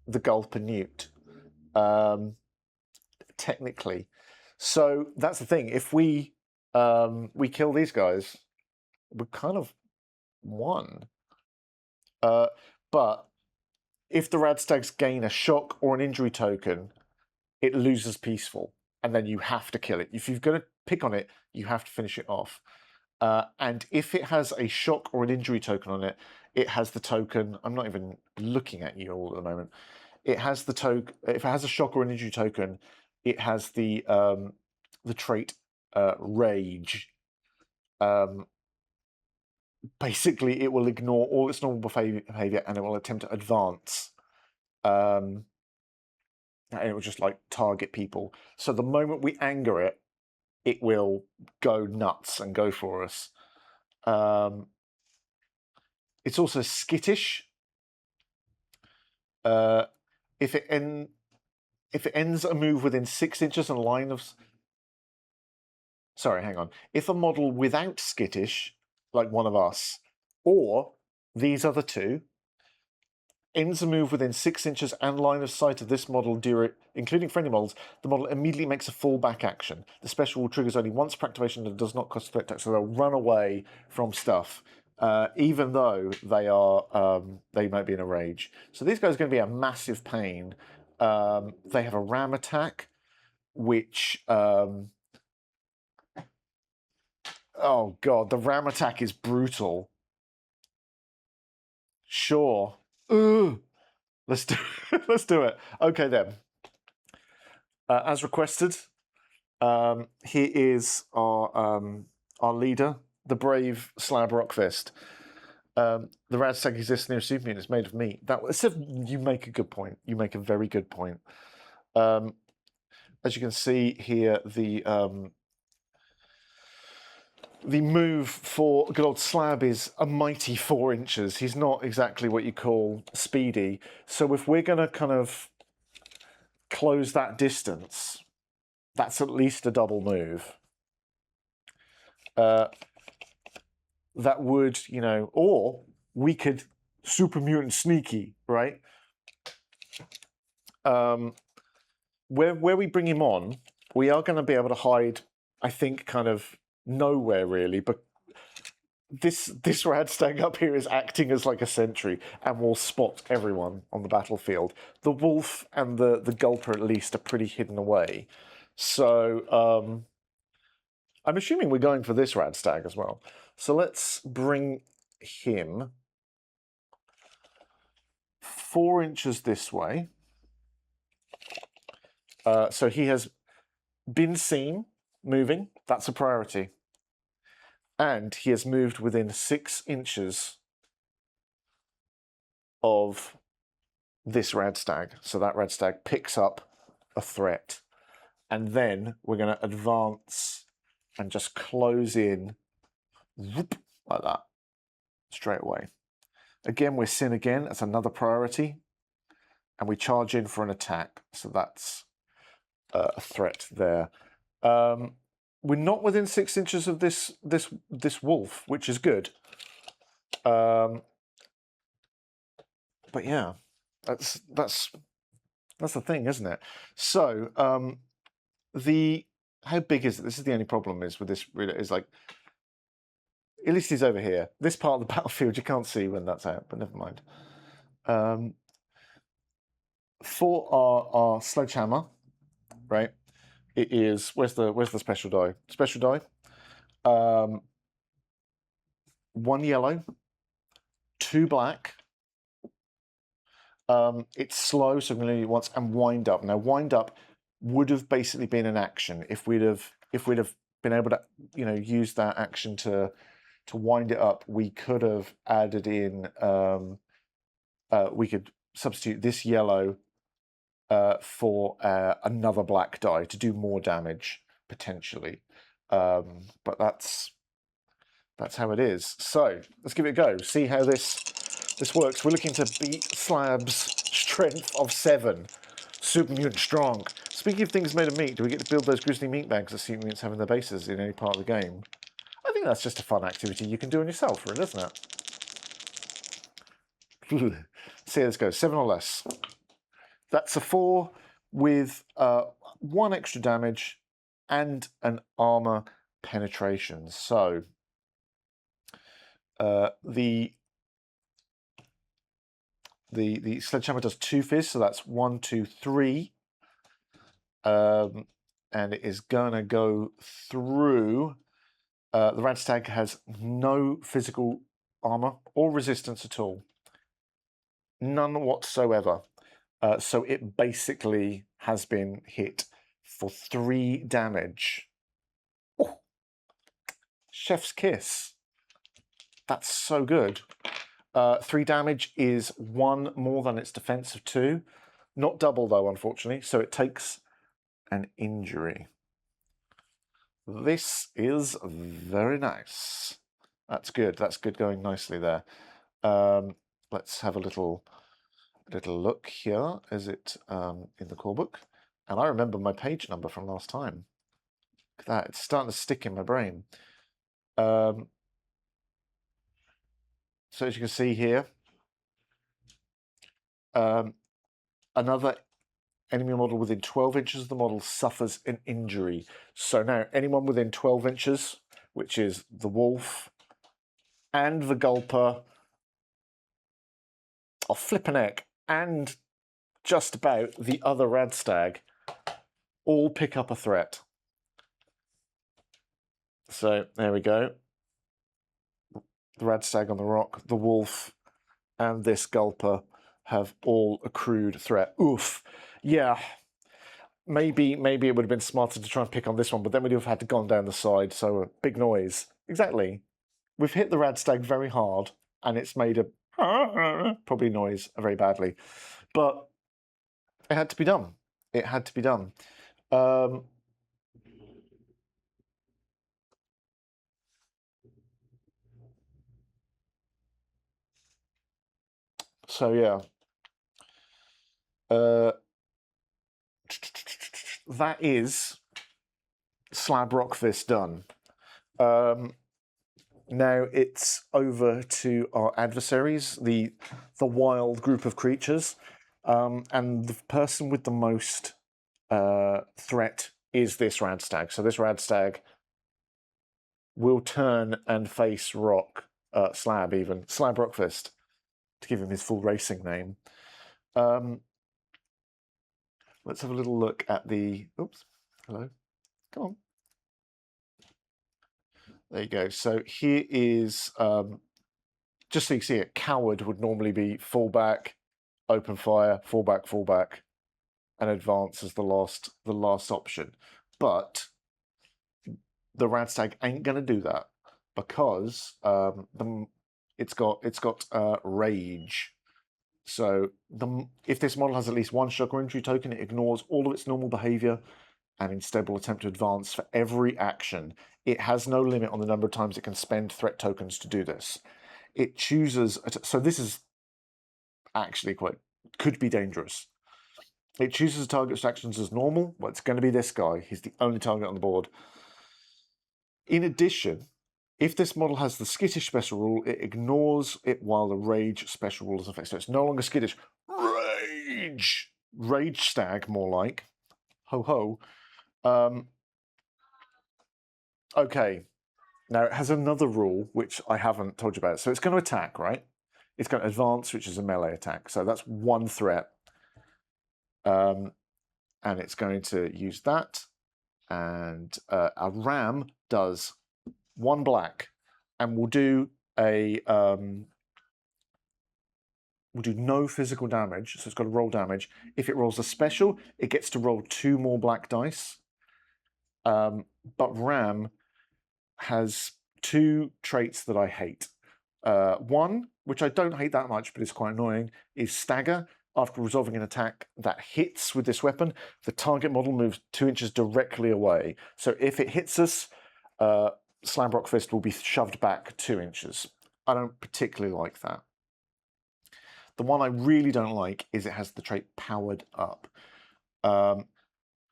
the Gulper Newt. Technically. So that's the thing. If we kill these guys, we're kind of won. But if the Radstags gain a shock or an injury token, it loses peaceful, and then you have to kill it. If you're going to pick on it, you have to finish it off. And if it has a shock or an injury token on it, it has the token. I'm not even looking at you all at the moment. It has the token. If it has a shock or an injury token, it has the trait Rage. Basically, it will ignore all its normal behavior and it will attempt to advance. And it will just like target people. So the moment we anger it, it will go nuts and go for us. It's also skittish. If it ends a move within 6 inches on a line of... Sorry, hang on. If a model without skittish, like one of us, or these other two, ends a move within 6 inches and line of sight of this model, including friendly models, the model immediately makes a fallback action. The special triggers only once per activation and does not cost effect action, so they'll run away from stuff, even though they might be in a rage. So these guys are going to be a massive pain. They have a ram attack, which Oh god, the ram attack is brutal. Sure. Ugh. Let's do let's do it. Okay then. As requested, here is our leader, the brave Slab Rockfist. The Radstag exists near a super mutant. It's made of meat. You make a good point. You make a very good point. As you can see here, the move for good old Slab is a mighty 4 inches. He's not exactly what you call speedy. So if we're going to kind of close that distance, that's at least a double move. That would, or we could Super Mutant Sneaky, right? Where we bring him on, we are going to be able to hide, I think, kind of nowhere really, but this Radstag up here is acting as like a sentry and will spot everyone on the battlefield. The wolf and the gulper at least are pretty hidden away. So I'm assuming we're going for this Radstag as well. So let's bring him 4 inches this way. So he has been seen moving. That's a priority. And he has moved within 6 inches of this Radstag. So that Radstag picks up a threat. And then we're going to advance and just close in whoop, like that, straight away. Again, we're sin again. That's another priority. And we charge in for an attack. So that's a threat there. We're not within 6 inches of this wolf, which is good. But yeah, that's the thing, isn't it? So how big is it? This is the only problem is with this. Is like, at least he's over here. This part of the battlefield you can't see when that's out, but never mind. For our sledgehammer, right? It is where's the special die? Special die. 1 yellow, 2 black. It's slow, so I'm going to need it once, and wind up. Now, wind up would have basically been an action if we'd have been able to use that action to wind it up. We could have added in. We could substitute this yellow for another black die to do more damage potentially, but that's how it is. So let's give it a go. See how this works. We're looking to beat Slab's strength of 7. Super mutant strong. Speaking of things made of meat, do we get to build those grizzly meat bags that super mutants have in their bases in any part of the game? I think that's just a fun activity you can do on yourself, really, isn't it? See how this goes. 7 or less. That's a 4 with 1 extra damage and an armor penetration. So the sledgehammer does 2 fizz, so that's 1, 2, 3. And it is gonna go through. The Radstag has no physical armor or resistance at all. None whatsoever. So it basically has been hit for 3 damage. Oh, chef's kiss. That's so good. 3 damage is 1 more than its defense of 2. Not double though, unfortunately. So it takes an injury. This is very nice. That's good. That's good going nicely there. Let's have a little look here. Is it in the core book? And I remember my page number from last time. Look at that. It's starting to stick in my brain. So as you can see here, another enemy model within 12 inches of the model suffers an injury. So now anyone within 12 inches, which is the wolf and the gulper, I'll flip an egg, and just about the other Radstag, all pick up a threat. So there we go. The Radstag on the rock, the wolf, and this Gulper have all accrued threat. Oof. Yeah. Maybe it would have been smarter to try and pick on this one, but then we'd have had to gone down the side, so big noise. Exactly. We've hit the Radstag very hard, and it's made a probably noise very badly. But it had to be done. It had to be done. So yeah. That is Slab Rockfist done. Now it's over to our adversaries, the wild group of creatures, and the person with the most threat is this Radstag. So this Radstag will turn and face Slab Rockfist, to give him his full racing name. Let's have a little look at the... Oops. Hello. Come on. There you go. So here is... just so you see it, Coward would normally be fullback, open fire, fullback, and advance as the last option. But the Radstag ain't going to do that because it's got rage. So if this model has at least one shock or injury token, it ignores all of its normal behavior and instead will attempt to advance for every action. It has no limit on the number of times it can spend threat tokens to do this. It chooses... So this is actually could be dangerous. It chooses target's actions as normal. Well, it's going to be this guy. He's the only target on the board. In addition, if this model has the Skittish special rule, it ignores it while the Rage special rule is in effect. So it's no longer Skittish. Rage! Rage Stag, more like. Ho ho. Okay. Now, it has another rule, which I haven't told you about. So it's going to attack, right? It's going to advance, which is a melee attack. So that's one threat. And it's going to use that. And a ram does 1 black, and will do no physical damage, so it's got to roll damage. If it rolls a special, it gets to roll 2 more black dice. But ram has 2 traits that I hate. One, which I don't hate that much, but is quite annoying, is stagger. After resolving an attack that hits with this weapon, the target model moves 2 inches directly away. So if it hits us, Slab Rockfist will be shoved back 2 inches. I don't particularly like that. The one I really don't like is it has the trait Powered Up,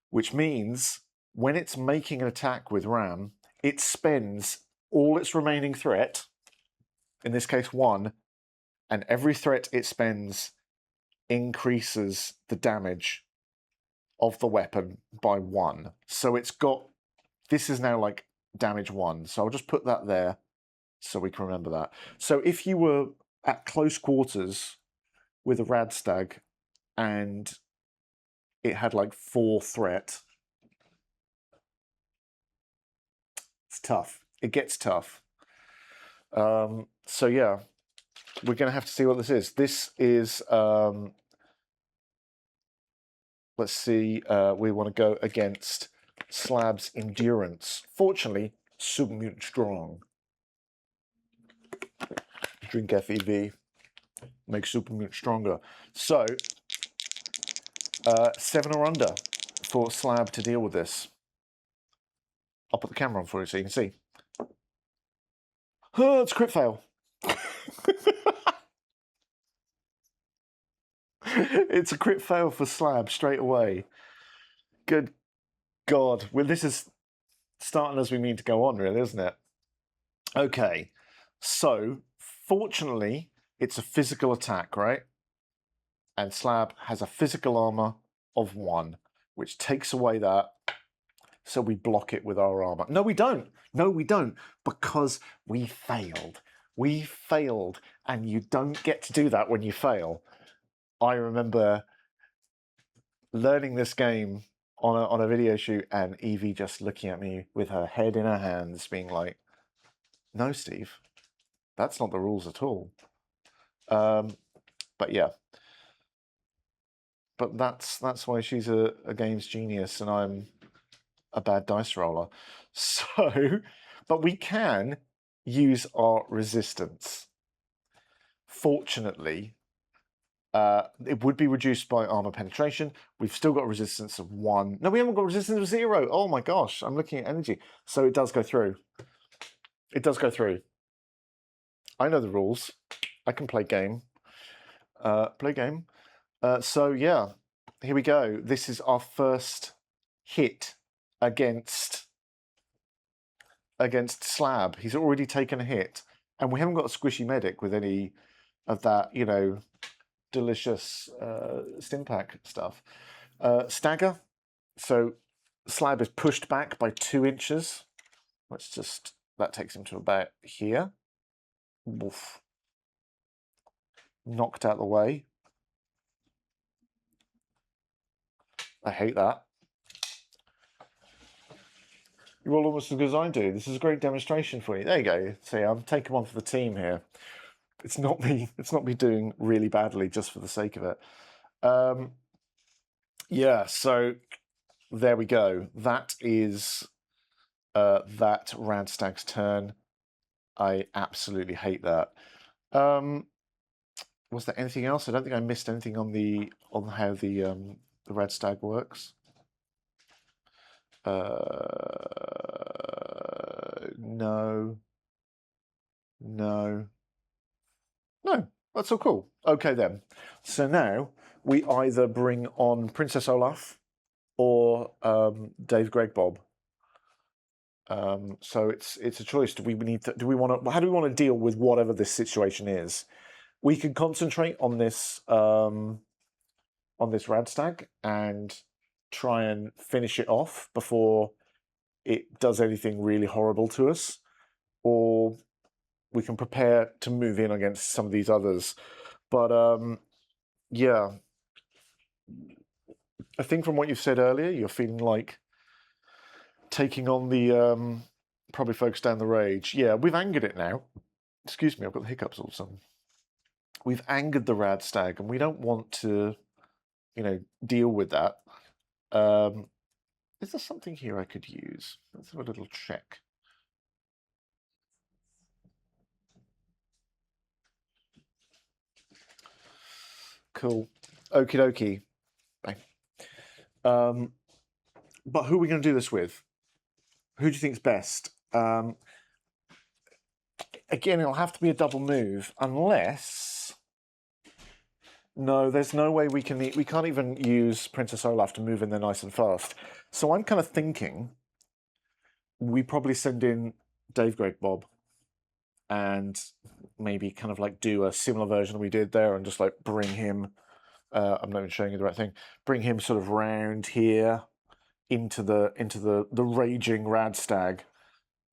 which means when it's making an attack with ram, it spends all its remaining threat, in this case 1, and every threat it spends increases the damage of the weapon by 1. So it's got... This is now like damage 1. So I'll just put that there so we can remember that. So if you were at close quarters with a Radstag and it had like 4 threat, it's tough. It gets tough. So yeah, we're going to have to see what this is. This is... let's see, we want to go against Slab's Endurance. Fortunately, Super Mutant Strong. Drink FEV. Make Super Mutant stronger. So, 7 or under for Slab to deal with this. I'll put the camera on for you so you can see. Oh, it's a crit fail. It's a crit fail for Slab straight away. Good God. Well, this is starting as we mean to go on, really, isn't it? Okay. So, fortunately, it's a physical attack, right? And Slab has a physical armor of 1, which takes away that. So we block it with our armor. No, we don't. No, we don't. Because we failed. We failed. And you don't get to do that when you fail. I remember learning this game on a video shoot, and Evie just looking at me with her head in her hands, being like, "No, Steve, that's not the rules at all." But yeah, but that's why she's a games genius, and I'm a bad dice roller. So, but we can use our resistance. Fortunately, it would be reduced by armor penetration. We've still got a resistance of 1. No, we haven't got resistance of 0. Oh my gosh, I'm looking at energy. So it does go through. It does go through. I know the rules. I can play game. So yeah, here we go. This is our first hit against Slab. He's already taken a hit, and we haven't got a squishy medic with any of that, you know, delicious Stimpack stuff. Stagger. So Slab is pushed back by 2 inches. Let's just, that takes him to about here. Woof. Knocked out the way. I hate that. You roll almost as good as I do. This is a great demonstration for you. There you go. See, I'm taking one for the team here. It's not me. It's not me doing really badly just for the sake of it. Yeah. So there we go. That is that Radstag's turn. I absolutely hate that. Was there anything else? I don't think I missed anything on how the Radstag works. No. No, that's all cool. Okay then. So now we either bring on Princess Olaf or Dave Greg Bob. So it's a choice. How do we want to deal with whatever this situation is? We can concentrate on this Radstag and try and finish it off before it does anything really horrible to us, or we can prepare to move in against some of these others. But yeah, I think from what you said earlier, you're feeling like taking on the probably focus down the rage. Yeah, we've angered it now. Excuse me, I've got the hiccups all of a sudden. We've angered the Radstag, and we don't want to, you know, deal with that. Is there something here I could use? Let's have a little check. Cool. Okie dokie. Bang. But who are we going to do this with? Who do you think's best? Again, it'll have to be a double move, unless... No, there's no way we can't even use Princess Olaf to move in there nice and fast. So I'm kind of thinking we probably send in Dave Greg Bob and maybe kind of like do a similar version we did there and just like bring him, I'm not even showing you the right thing, bring him sort of round here into the raging Radstag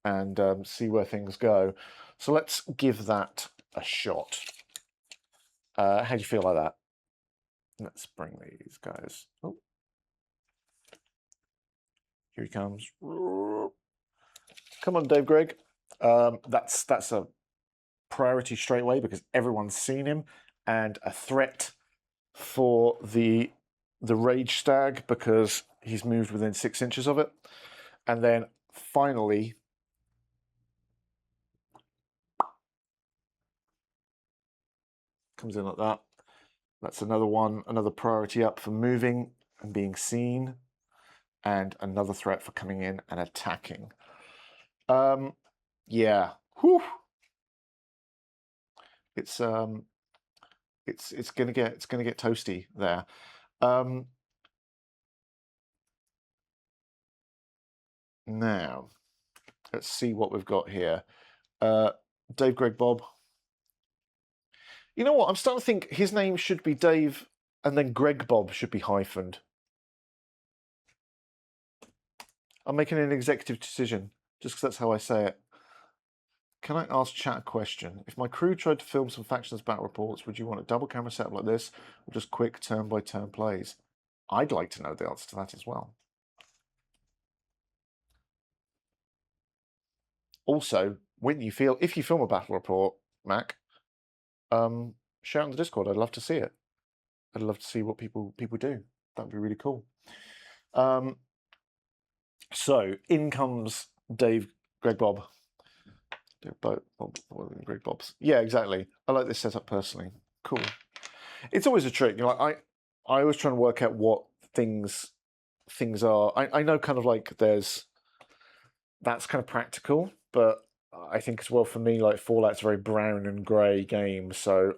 and see where things go. So let's give that a shot. How do you feel like that? Let's bring these guys. Oh, here he comes. Come on, Dave Greg. That's a priority straight away because everyone's seen him, and a threat for the Rage Stag because he's moved within 6 inches of it. And then finally, comes in like that. That's another one, another priority up for moving and being seen, and another threat for coming in and attacking. Yeah. Whew. It's gonna get toasty there. Now, let's see what we've got here. Dave Greg Bob. You know what? I'm starting to think his name should be Dave, and then Greg Bob should be hyphened. I'm making an executive decision, just because that's how I say it. Can I ask chat a question? If my crew tried to film some Factions battle reports, would you want a double camera setup like this, or just quick turn-by-turn plays? I'd like to know the answer to that as well. Also, if you film a battle report, Mac, share it on the Discord. I'd love to see it. I'd love to see what people do. That'd be really cool. So in comes Greg Bob. Greg Bob's. Yeah, exactly. I like this setup personally. Cool. It's always a trick. I always try and work out what things are. I know kind of like that's kind of practical, but I think as well for me, like Fallout's a very brown and grey game, so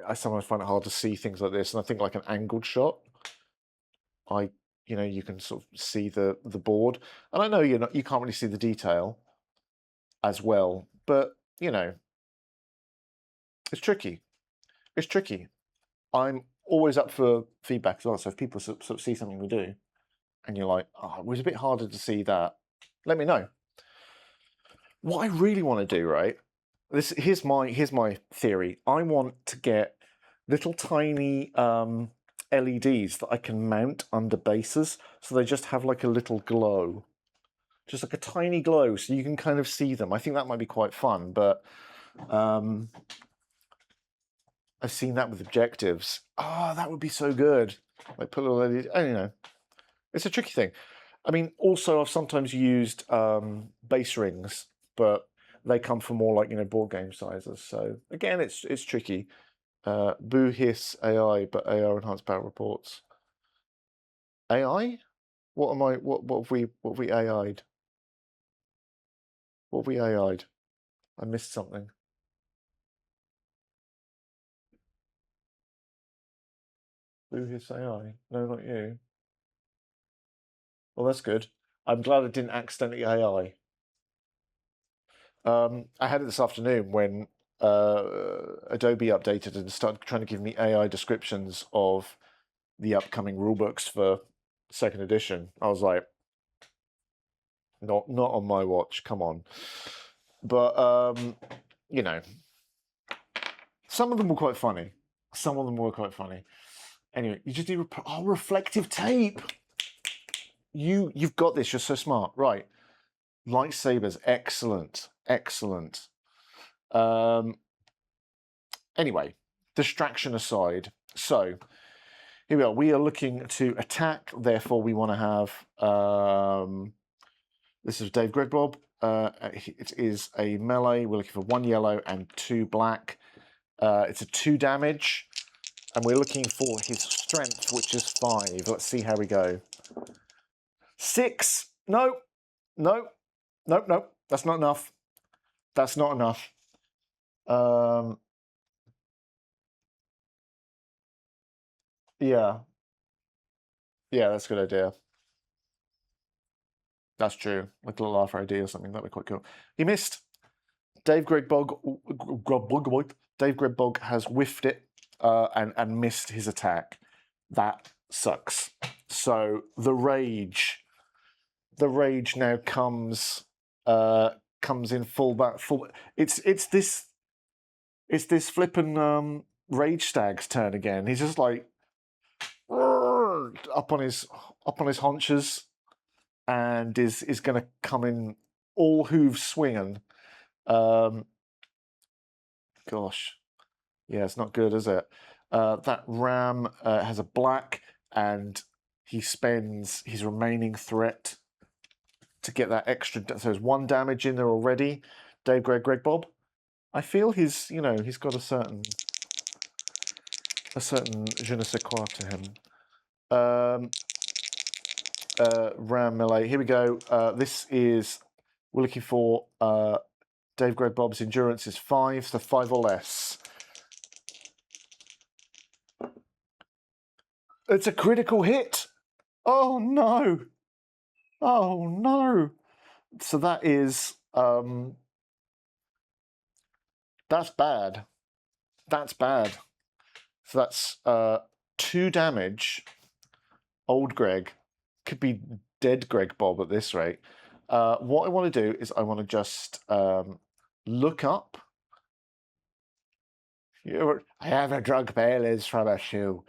I sometimes find it hard to see things like this. And I think like an angled shot, you can sort of see the board, and I know you can't really see the detail as well, but it's tricky. It's tricky. I'm always up for feedback as well. So if people sort of see something we do, and you're like, "Oh, it was a bit harder to see that," let me know. What I really want to do, right? Here's my theory. I want to get little tiny LEDs that I can mount under bases, so they just have like a little glow, just like a tiny glow, so you can kind of see them. I think that might be quite fun, but I've seen that with objectives. Oh, that would be so good. Like put a little LED. I don't know. It's a tricky thing. I mean, also I've sometimes used base rings, but they come from more like board game sizes. So again, it's tricky. Boo hiss AI, but AR enhanced battle reports. AI? What have we AI'd? What have we AI'd? I missed something. Boo hiss AI? No, not you. Well, that's good. I'm glad I didn't accidentally AI. I had it this afternoon when Adobe updated and started trying to give me AI descriptions of the upcoming rulebooks for second edition. I was like, not on my watch. Come on. But some of them were quite funny. Anyway, you just need reflective tape. You've got this. You're so smart, right? Lightsabers, excellent. Anyway, distraction aside, so here we are. We are looking to attack. Therefore, we want to have. This is Dave Gregbob. It is a melee. We're looking for 1 yellow and 2 black. It's a 2 damage, and we're looking for his strength, which is 5. Let's see how we go. 6. No. That's not enough. Yeah, that's a good idea. That's true. Like a little after ID or something, that'd be quite cool. He missed. Dave Gregbog has whiffed it and missed his attack. That sucks. So the rage now comes in full. It's this flippin' Radstags turn again. He's just like up on his haunches, and is going to come in all hooves swinging. Gosh, yeah, it's not good, is it? That ram has a black, and he spends his remaining threat to get that extra. So there's 1 damage in there already. Dave Greg Bob. I feel he's got a certain je ne sais quoi to him. Ram melee. Here we go. We're looking for Dave Greg Bob's endurance is 5, so 5 or less. It's a critical hit. Oh no. So that is that's bad. So that's 2 damage. Old Greg could be dead Greg Bob at this rate. What I want to do is I want to just look up. I haven't drunk Baileys from a shoe.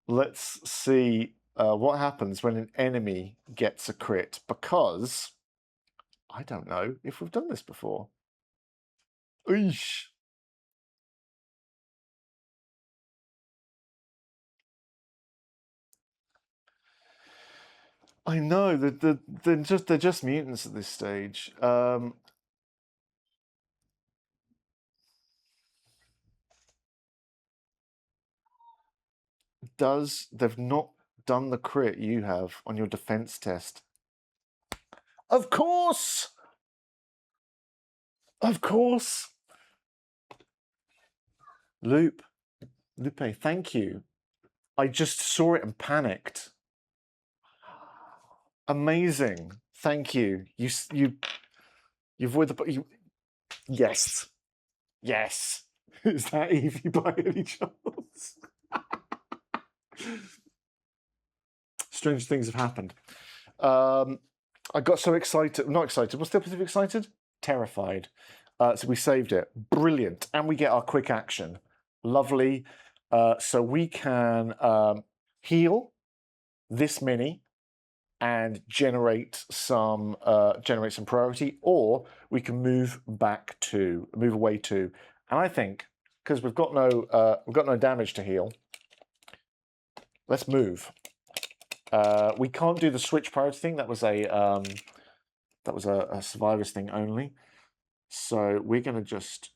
Let's see what happens when an enemy gets a crit, because I don't know if we've done this before. Eesh. I know they're just mutants at this stage. They've not done the crit you have on your defense test? Of course, of course. Lupe, thank you. I just saw it and panicked. Amazing, thank you. You avoid the yes. Is that Evie by any chance? Strange things have happened. I got so excited. Not excited. What's the opposite of excited? Terrified. So we saved it. Brilliant. And we get our quick action. Lovely. So we can heal this mini and generate some priority, or we can move away to. And I think, because we've got no damage to heal, let's move. We can't do the switch priority thing. That was a survivor's thing only. So we're going to just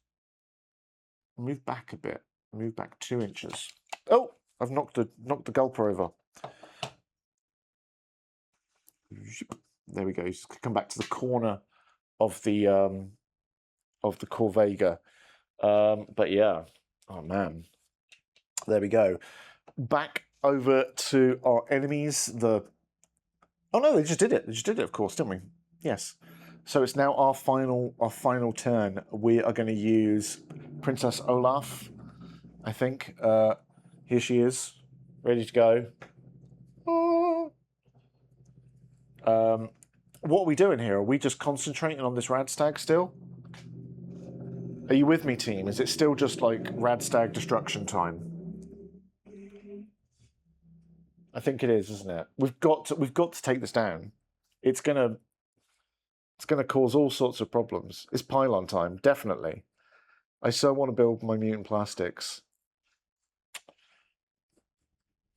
move back a bit. Move back 2 inches. Oh, I've knocked the Gulper over. There we go. Just come back to the corner of the Corvega. But yeah, oh man, there we go. Back over to our enemies. Oh no, they just did it. They just did it, of course, didn't we? Yes. So it's now our final turn. We are going to use Princess Olaf. I think here she is, ready to go. What are we doing here? Are we just concentrating on this Radstag still? Are you with me, team? Is it still just like Radstag destruction time? I think it is, isn't it? We've got to take this down. It's gonna cause all sorts of problems. It's pylon time, definitely. I so want to build my mutant plastics.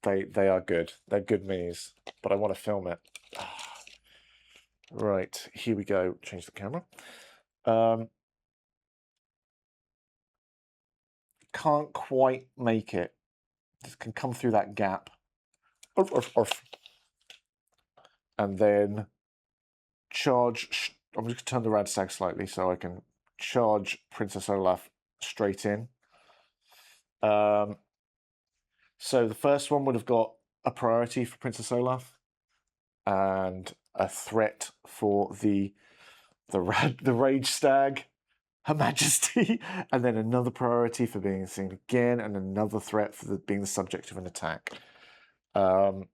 They are good. They're good minis, but I want to film it. Right, here we go. Change the camera. Can't quite make it. Just can come through that gap. Orf. And then charge. I'm just going to turn the Radstag slightly so I can charge Princess Olaf straight in. So the first one would have got a priority for Princess Olaf and a threat for the Rage Stag, Her Majesty, and then another priority for being seen again, and another threat for being the subject of an attack. But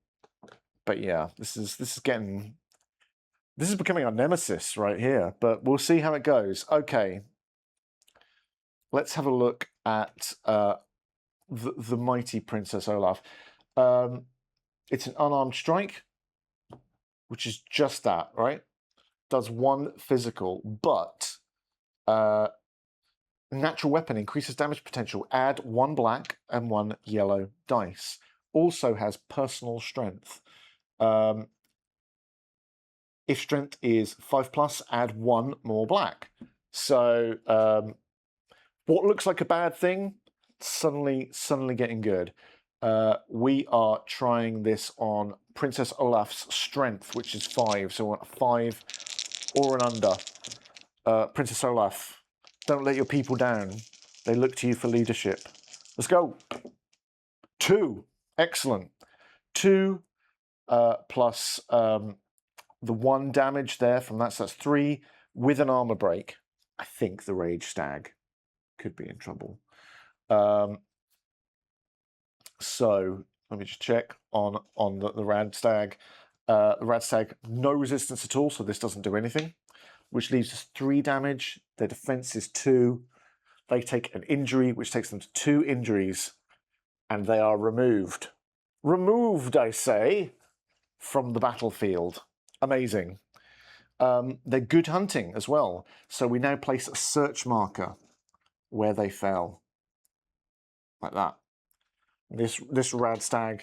yeah, this is becoming our nemesis right here. But we'll see how it goes. Okay, let's have a look at the mighty Princess Olaf. It's an unarmed strike, which is just that, right? Does 1 physical, but natural weapon increases damage potential. Add 1 black and 1 yellow dice. Also has personal strength. If strength is 5+, add 1 more black. So what looks like a bad thing, suddenly getting good. We are trying this on Princess Olaf's strength, which is 5. So we want a 5 or an under. Princess Olaf, don't let your people down. They look to you for leadership. Let's go. 2. Excellent. 2 plus the 1 damage there from that. So that's 3 with an armor break. I think the Rage Stag could be in trouble. So let me just check on the Radstag. The Radstag, no resistance at all, so this doesn't do anything, which leaves us 3 damage. Their defense is 2. They take an injury, which takes them to 2 injuries, and they are removed. Removed, I say. from the battlefield. Amazing. They're good hunting as well. So we now place a search marker where they fell. Like that. This Radstag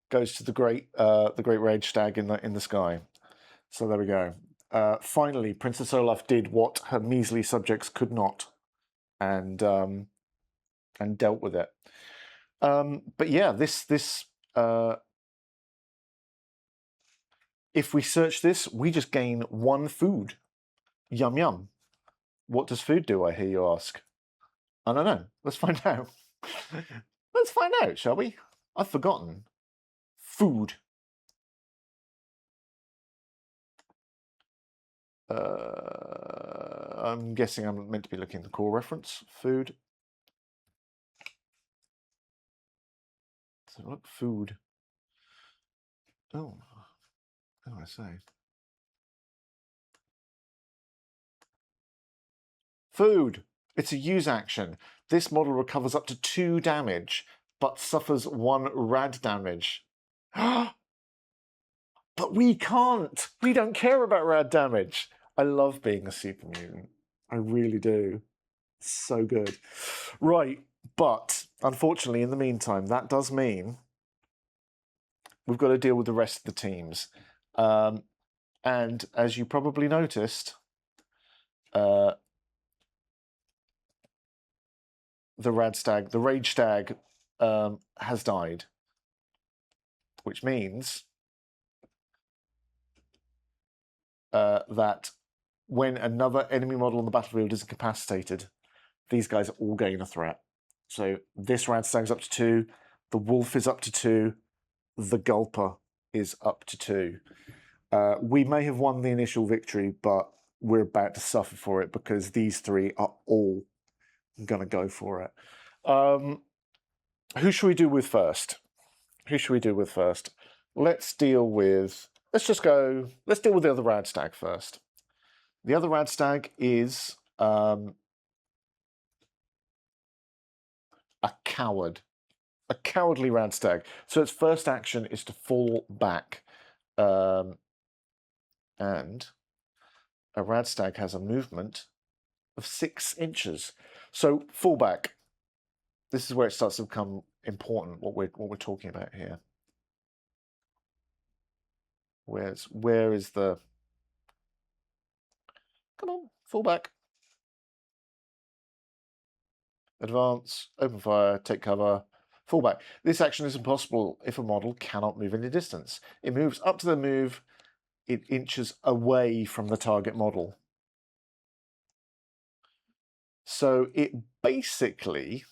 goes to the great Rage Stag in the sky. So there we go. Finally, Princess Olaf did what her measly subjects could not, and dealt with it. But yeah, this if we search this, we just gain 1 food. Yum yum. What does food do, I hear you ask? I don't know. Let's find out. Let's find out, shall we? I've forgotten. Food. I'm guessing I'm meant to be looking at the core reference. Food. So look, food. Oh, I say. Food. It's a use action. This model recovers up to 2 damage, but suffers 1 rad damage. But we can't. We don't care about rad damage. I love being a super mutant. I really do. So good. Right, but unfortunately, in the meantime, that does mean we've got to deal with the rest of the teams. And as you probably noticed, the Rage Stag, has died, which means that when another enemy model on the battlefield is incapacitated, these guys all gain a threat. So this Radstag's up to 2, the Wolf is up to 2, the Gulper is up to 2. We may have won the initial victory, but we're about to suffer for it because these 3 are all going to go for it. Who should we do with first? Let's deal with the other Radstag first. The other Radstag is a coward. A cowardly Radstag. So its first action is to fall back. And a Radstag has a movement of 6 inches. So fall back. This is where it starts to become important, what we're talking about here. Where is the... Come on, fall back. Advance, open fire, take cover, fall back. This action is impossible if a model cannot move any distance. It moves up to the move, it inches away from the target model. So it basically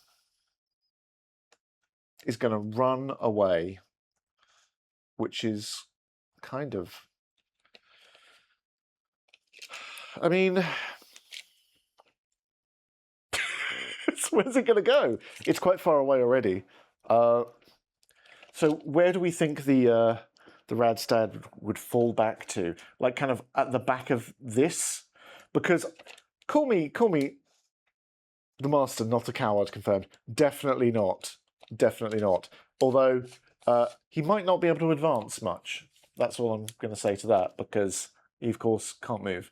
is going to run away, which is kind of... I mean... Where's it going to go? It's quite far away already. So where do we think the Radstag would fall back to? Like kind of at the back of this? Because call me the master, not a coward, confirmed. Definitely not. Definitely not. Although he might not be able to advance much. That's all I'm going to say to that, because he, of course, can't move.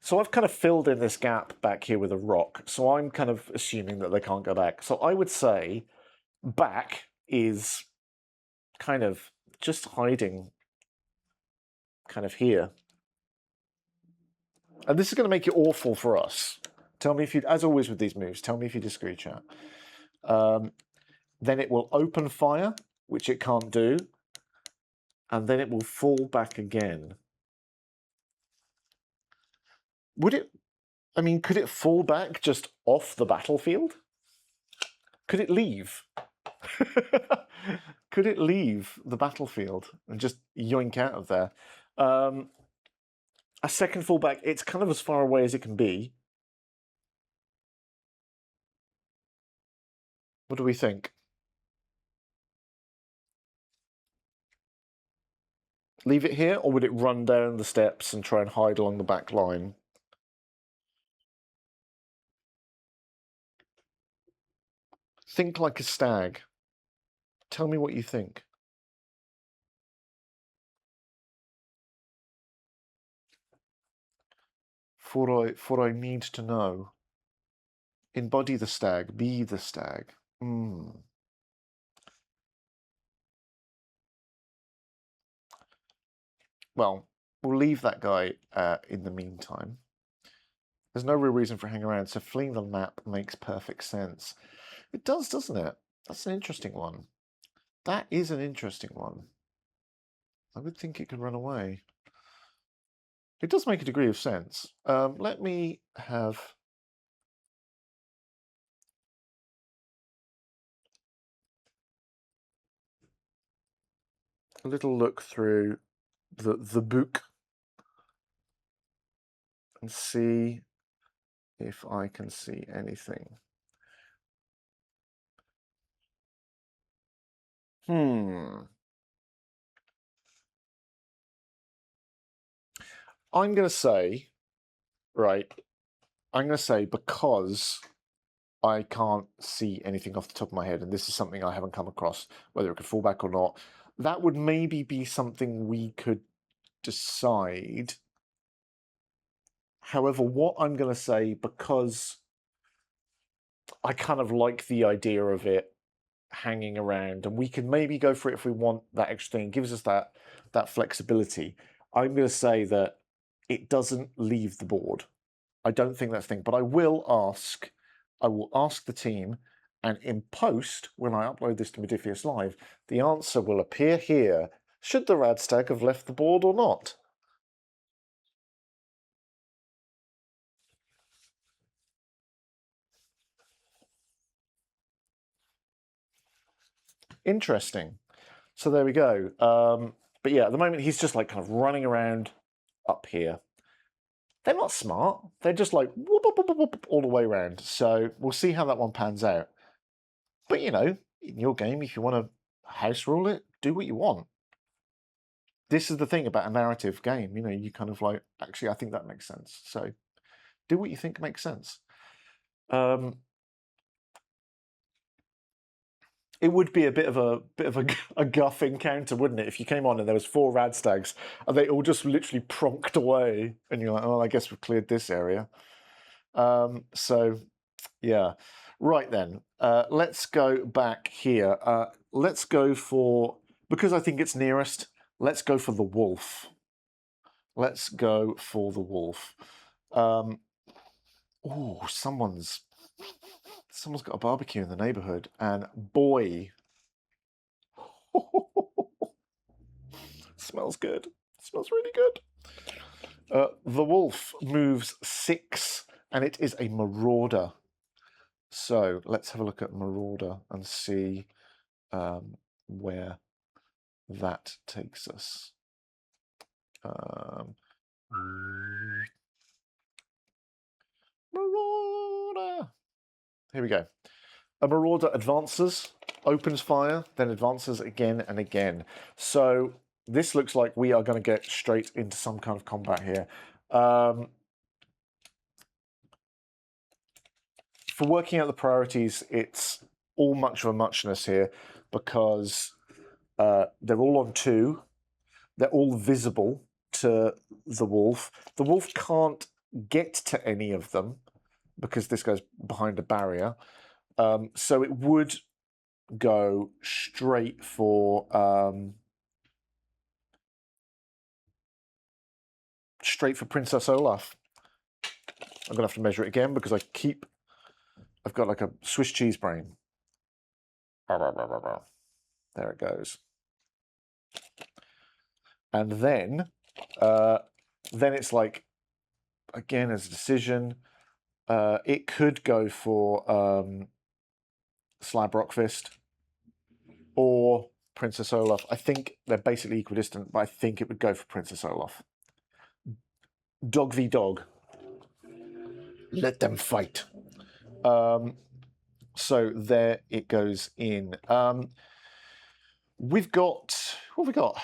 So I've kind of filled in this gap back here with a rock. So I'm kind of assuming that they can't go back. So I would say back is kind of just hiding kind of here. And this is going to make it awful for us. Tell me if you, as always with these moves, tell me if you disagree, chat. Then it will open fire, which it can't do. And then it will fall back again. Would it, I mean, could it fall back just off the battlefield? Could it leave? Could it leave the battlefield and just yoink out of there? A second fallback, it's kind of as far away as it can be. What do we think? Leave it here, or would it run down the steps and try and hide along the back line? Think like a stag. Tell me what you think. for I need to know. Embody the stag, be the stag. Well, we'll leave that guy in the meantime. There's no real reason for hanging around, so fleeing the map makes perfect sense. It does, doesn't it? That's an interesting one. That is an interesting one. I would think it could run away. It does make a degree of sense. Let me have a little look through the book and see if I can see anything. I'm going to say, right, I'm going to say because I can't see anything off the top of my head, and this is something I haven't come across, whether it could fall back or not, that would maybe be something we could decide. However, what I'm going to say, because I kind of like the idea of it hanging around, and we can maybe go for it if we want that extra thing. It gives us that flexibility. I'm going to say that it doesn't leave the board. I don't think that's the thing, but I will ask the team, and in post, when I upload this to Modifius Live, the answer will appear here. Should the Radstag have left the board or not? Interesting. So there we go. But yeah, at the moment, he's just like kind of running around up here. They're not smart. They're just like whoop, whoop, whoop, whoop, all the way around. So we'll see how that one pans out. But you know, in your game, if you want to house rule it, do what you want. This is the thing about a narrative game. You know, you kind of like, actually, I think that makes sense. So do what you think makes sense. It would be a bit of a guff encounter, wouldn't it? If you came on and there was 4 Radstags and they all just literally pronked away, and you're like, oh, I guess we've cleared this area. So, yeah. Right then, let's go back here. Let's go for, because I think it's nearest, let's go for the wolf. Let's go for the wolf. Oh, someone's got a barbecue in the neighborhood, and boy, smells good. Smells really good. The wolf moves 6, and it is a marauder. So let's have a look at marauder and see where that takes us. Marauder. Here we go. A marauder advances, opens fire, then advances again and again. So this looks like we are going to get straight into some kind of combat here. For working out the priorities, it's all much of a muchness here because they're all on 2. They're all visible to the wolf. The wolf can't get to any of them because this goes behind a barrier. So it would go straight for Princess Olaf. I'm gonna have to measure it again because I've got like a Swiss cheese brain. There it goes. And then it's like, again, as a decision, it could go for Slab Rockfist or Princess Olaf. I think they're basically equidistant, but I think it would go for Princess Olaf. Dog v dog. Let them fight. So there it goes in. We've got, what have we got?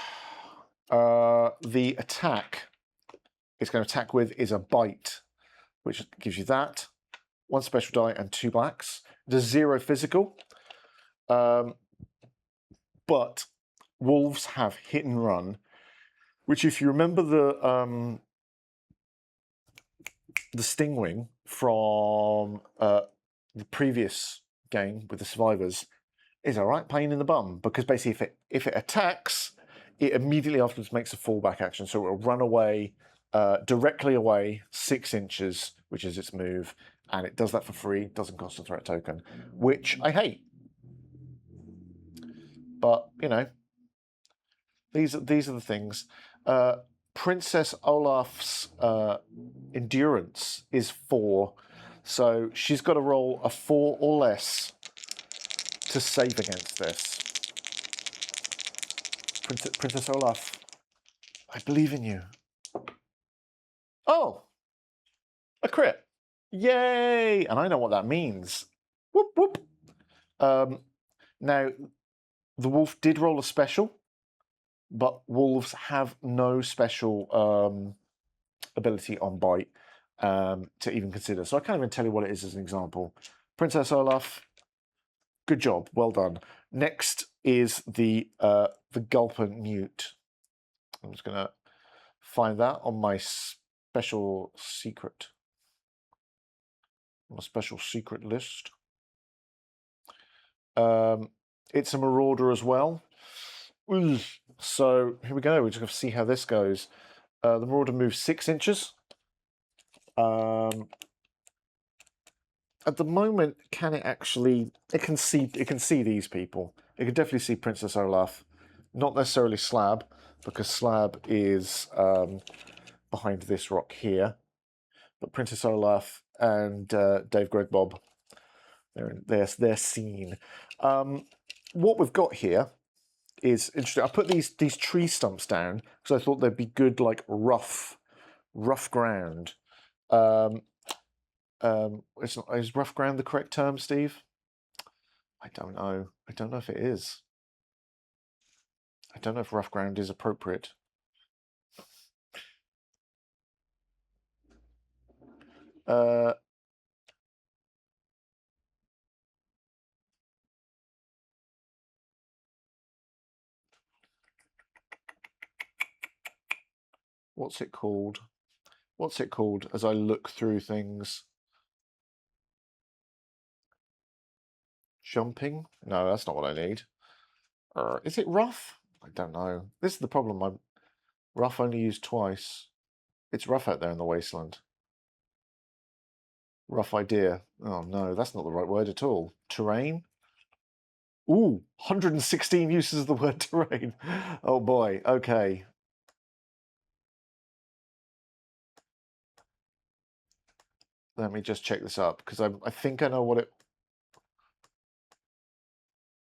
The attack it's going to attack with is a bite, which gives you that. 1 special die and 2 blacks. Does 0 physical. But wolves have hit and run, which if you remember the Stingwing from the previous game with the survivors is a right pain in the bum, because basically if it attacks, it immediately afterwards makes a fallback action, so it will run away, directly away 6 inches, which is its move, and it does that for free, doesn't cost a threat token, which I hate. But, you know, these are the things. Princess Olaf's endurance is 4, so she's got to roll a 4 or less to save against this. Princess Olaf, I believe in you. Oh, a crit. Yay! And I know what that means. Whoop, whoop. Now, the wolf did roll a special, but wolves have no special ability on bite to even consider. So I can't even tell you what it is as an example. Princess Olaf, good job, well done. Next is the Gulper Newt. I'm just going to find that on my special secret. On a special secret list. It's a marauder as well. So here we go. We're just going to see how this goes. The marauder moves 6 inches. At the moment, can it actually? It can see these people. It can definitely see Princess Olaf. Not necessarily Slab, because Slab is behind this rock here. But Princess Olaf and Dave Greg Bob, they're seen. What we've got here is interesting. I put these tree stumps down because I thought they'd be good, like rough ground. Is rough ground the correct term, Steve? I don't know. I don't know if it is. I don't know if rough ground is appropriate. What's it called? What's it called as I look through things? Jumping? No, that's not what I need. Is it rough? I don't know. This is the problem. Rough only used twice. It's rough out there in the wasteland. Rough idea. Oh no, that's not the right word at all. Terrain? Ooh, 116 uses of the word terrain. Oh boy, okay. Let me just check this up, because I think I know what it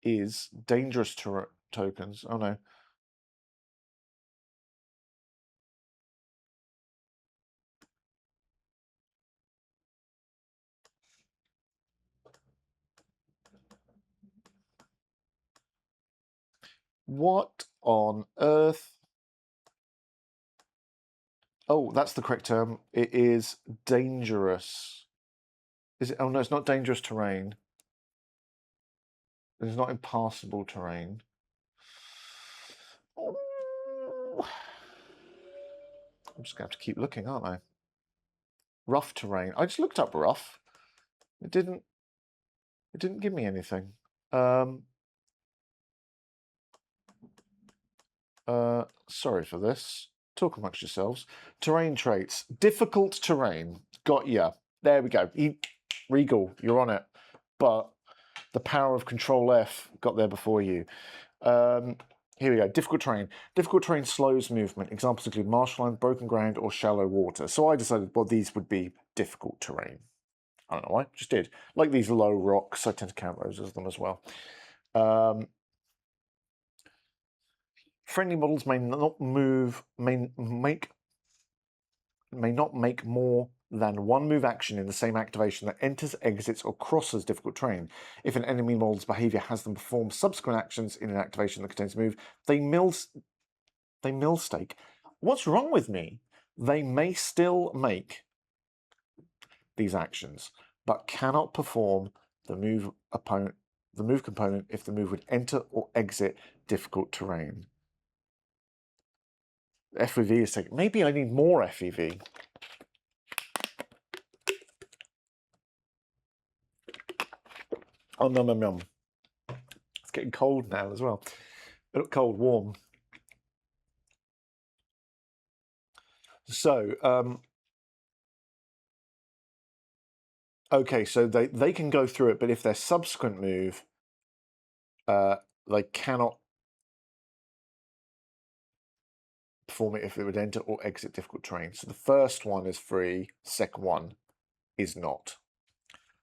is. Dangerous tokens. Oh no. What on earth? Oh, that's the correct term. It is dangerous. Is it? Oh no, it's not dangerous terrain. It's not impassable terrain. Oh. I'm just going to have to keep looking, aren't I? Rough terrain. I just looked up rough. It didn't give me anything. Sorry for this. Talk amongst yourselves. Terrain traits. Difficult terrain. Got ya. There we go. Regal, you're on it. But the power of Control F got there before you. Here we go. Difficult terrain. Difficult terrain slows movement. Examples include marshland, broken ground, or shallow water. So I decided, well, these would be difficult terrain. I don't know why, just did. Like these low rocks, I tend to count those as them as well. Friendly models may not make more than one move action in the same activation that enters, exits, or crosses difficult terrain. If an enemy model's behavior has them perform subsequent actions in an activation that contains a move, they mill stake. What's wrong with me? They may still make these actions, but cannot perform the move component if the move would enter or exit difficult terrain. FEV is taken. Maybe I need more FEV. Oh, nom, nom, nom. It's getting cold now as well. Not cold, warm. So, okay, so they can go through it, but if their subsequent move, they cannot perform it if it would enter or exit difficult terrain. So the first one is free, second one is not.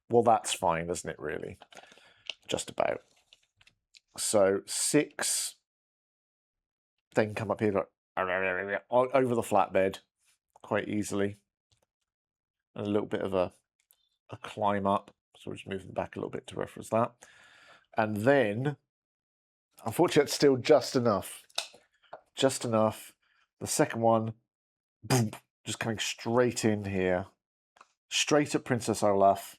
Well, that's fine, isn't it, really? Just about. So 6, then come up here like, over the flatbed quite easily. And a little bit of a climb up. So we'll just move them back a little bit to reference that. And then, unfortunately, it's still just enough. Just enough. The second one, boom, just coming straight in here. Straight at Princess Olaf.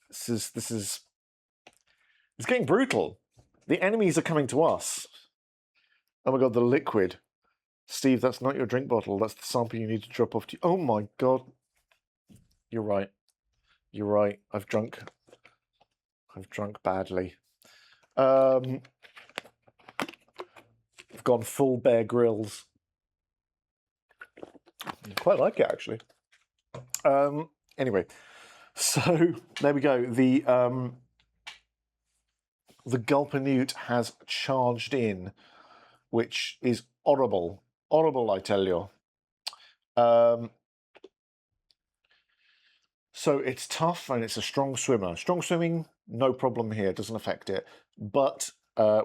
This is it's getting brutal. The enemies are coming to us. Oh my god, the liquid. Steve, that's not your drink bottle. That's the sample you need to drop off to you. Oh my god. You're right. You're right. I've drunk badly. I've gone full Bear Grylls. I quite like it, actually. Anyway, so there we go. The Gulper Newt has charged in, which is horrible. Horrible, I tell you. So it's tough and it's a strong swimmer. Strong swimming, no problem here, doesn't affect it. But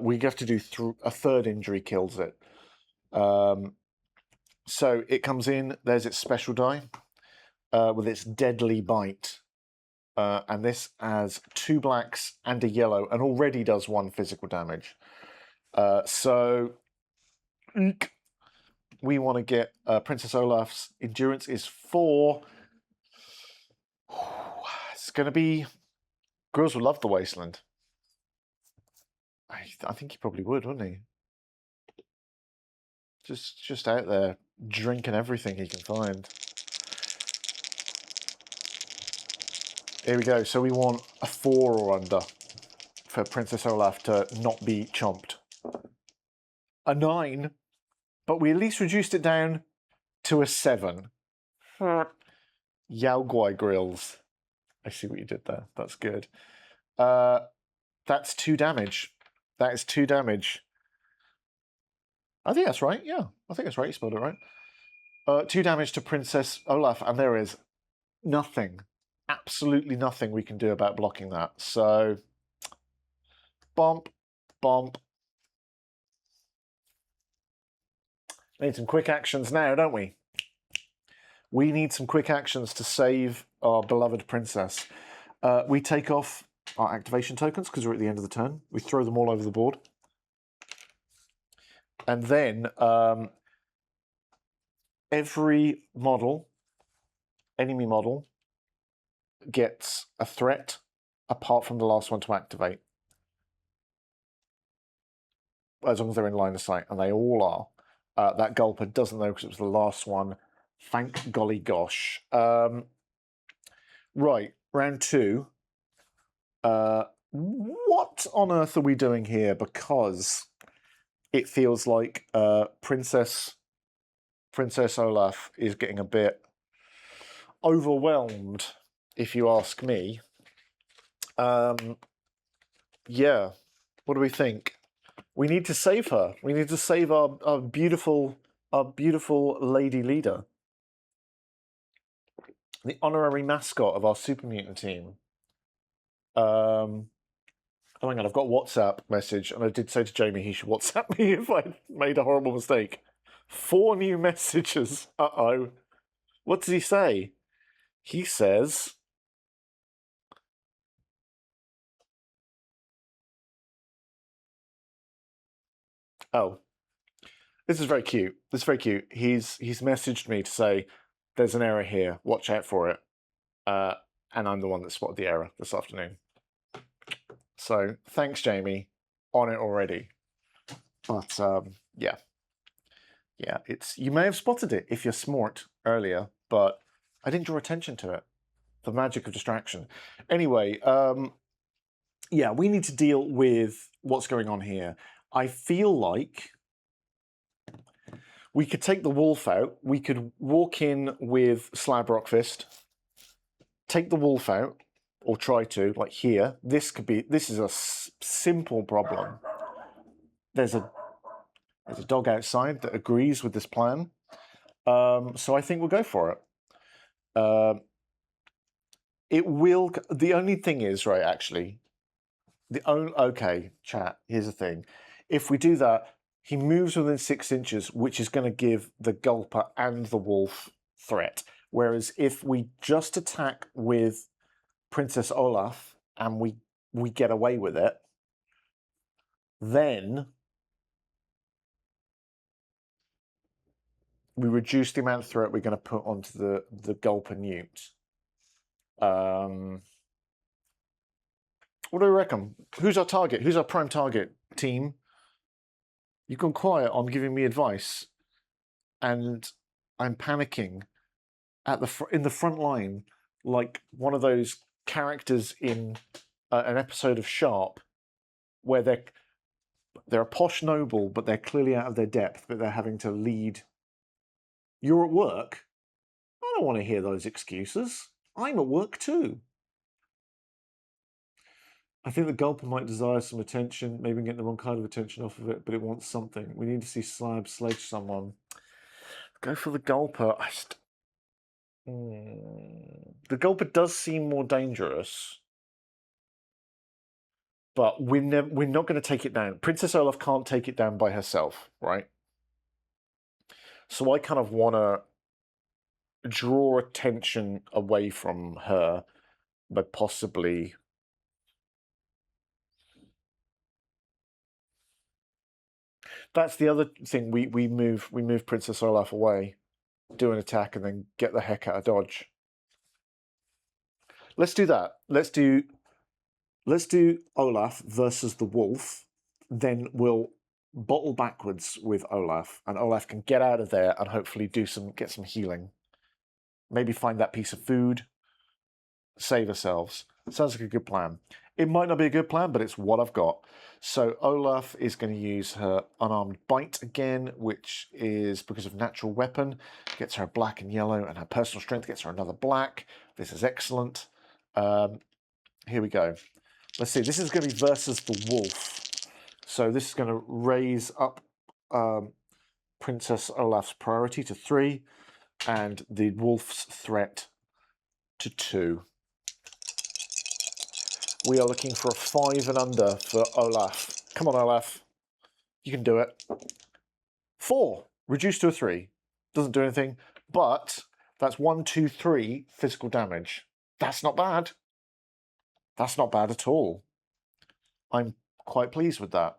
we have to do a third injury kills it. So it comes in, there's its special die with its deadly bite. And this has 2 blacks and a yellow and already does 1 physical damage. So we want to get Princess Olaf's endurance is 4. It's going to be... Girls would love the Wasteland. I think he probably would, wouldn't he? Just out there drinking everything he can find. Here we go. So we want a 4 or under for Princess Olaf to not be chomped. A 9, but we at least reduced it down to a 7. Yaogwai grills. I see what you did there. That's good. That's 2 damage. That is 2 damage. I think that's right. Yeah, I think that's right. You spelled it right. 2 damage to Princess Olaf, and there is nothing, absolutely nothing we can do about blocking that. So, bump, bump. Need some quick actions now, don't we? We need some quick actions to save our beloved princess. We take off our activation tokens because we're at the end of the turn. We throw them all over the board. And then every model, enemy model, gets a threat apart from the last one to activate. As long as they're in line of sight, and they all are. That Gulper doesn't though because it was the last one. Thank golly gosh. Right, round 2. What on earth are we doing here? Because it feels like Princess Olaf is getting a bit overwhelmed, if you ask me. Yeah, what do we think? We need to save her. We need to save our beautiful lady leader. The honorary mascot of our Super Mutant team. Oh, hang on, I've got a WhatsApp message, and I did say to Jamie he should WhatsApp me if I made a horrible mistake. 4 new messages. Uh-oh. What does he say? He says... Oh. This is very cute. This is very cute. He's messaged me to say, there's an error here. Watch out for it. And I'm the one that spotted the error this afternoon. So, thanks, Jamie. On it already. But, yeah. Yeah, you may have spotted it if you're smart earlier, but I didn't draw attention to it. The magic of distraction. Anyway, yeah, we need to deal with what's going on here. I feel like we could take the wolf out. We could walk in with Slab Rock Fist, take the wolf out, or try to, like here. This is a simple problem. There's a dog outside that agrees with this plan. So I think we'll go for it. It will. The only thing is, right, actually, okay, chat, here's the thing. If we do that, he moves within 6 inches, which is going to give the Gulper and the wolf threat. Whereas if we just attack with Princess Olaf and we get away with it, then we reduce the amount of threat we're going to put onto the Gulper Newts. What do we reckon? Who's our target? Who's our prime target, team? You've gone quiet on giving me advice, and I'm panicking at in the front line, like one of those characters in an episode of Sharp, where they're a posh noble, but they're clearly out of their depth, but they're having to lead. You're at work? I don't want to hear those excuses. I'm at work too. I think the Gulper might desire some attention, maybe get the wrong kind of attention off of it, but it wants something. We need to see Slab sledge someone. Go for the Gulper. The Gulper does seem more dangerous, but we're not going to take it down. Princess Olaf can't take it down by herself, right? So I kind of want to draw attention away from her by possibly... That's the other thing. We move Princess Olaf away, do an attack, and then get the heck out of dodge. Let's do that. Let's do Olaf versus the wolf. Then we'll bottle backwards with Olaf, and Olaf can get out of there and hopefully get some healing. Maybe find that piece of food. Save ourselves. Sounds like a good plan. It might not be a good plan, but it's what I've got. So Olaf is going to use her unarmed bite again, which is because of natural weapon. Gets her black and yellow, and her personal strength gets her another black. This is excellent. Here we go. Let's see. This is going to be versus the wolf. So this is going to raise up Princess Olaf's priority to 3, and the wolf's threat to 2. We are looking for a 5 and under for Olaf. Come on, Olaf. You can do it. 4. Reduced to a 3. Doesn't do anything, but that's 1, 2, 3 physical damage. That's not bad. That's not bad at all. I'm quite pleased with that.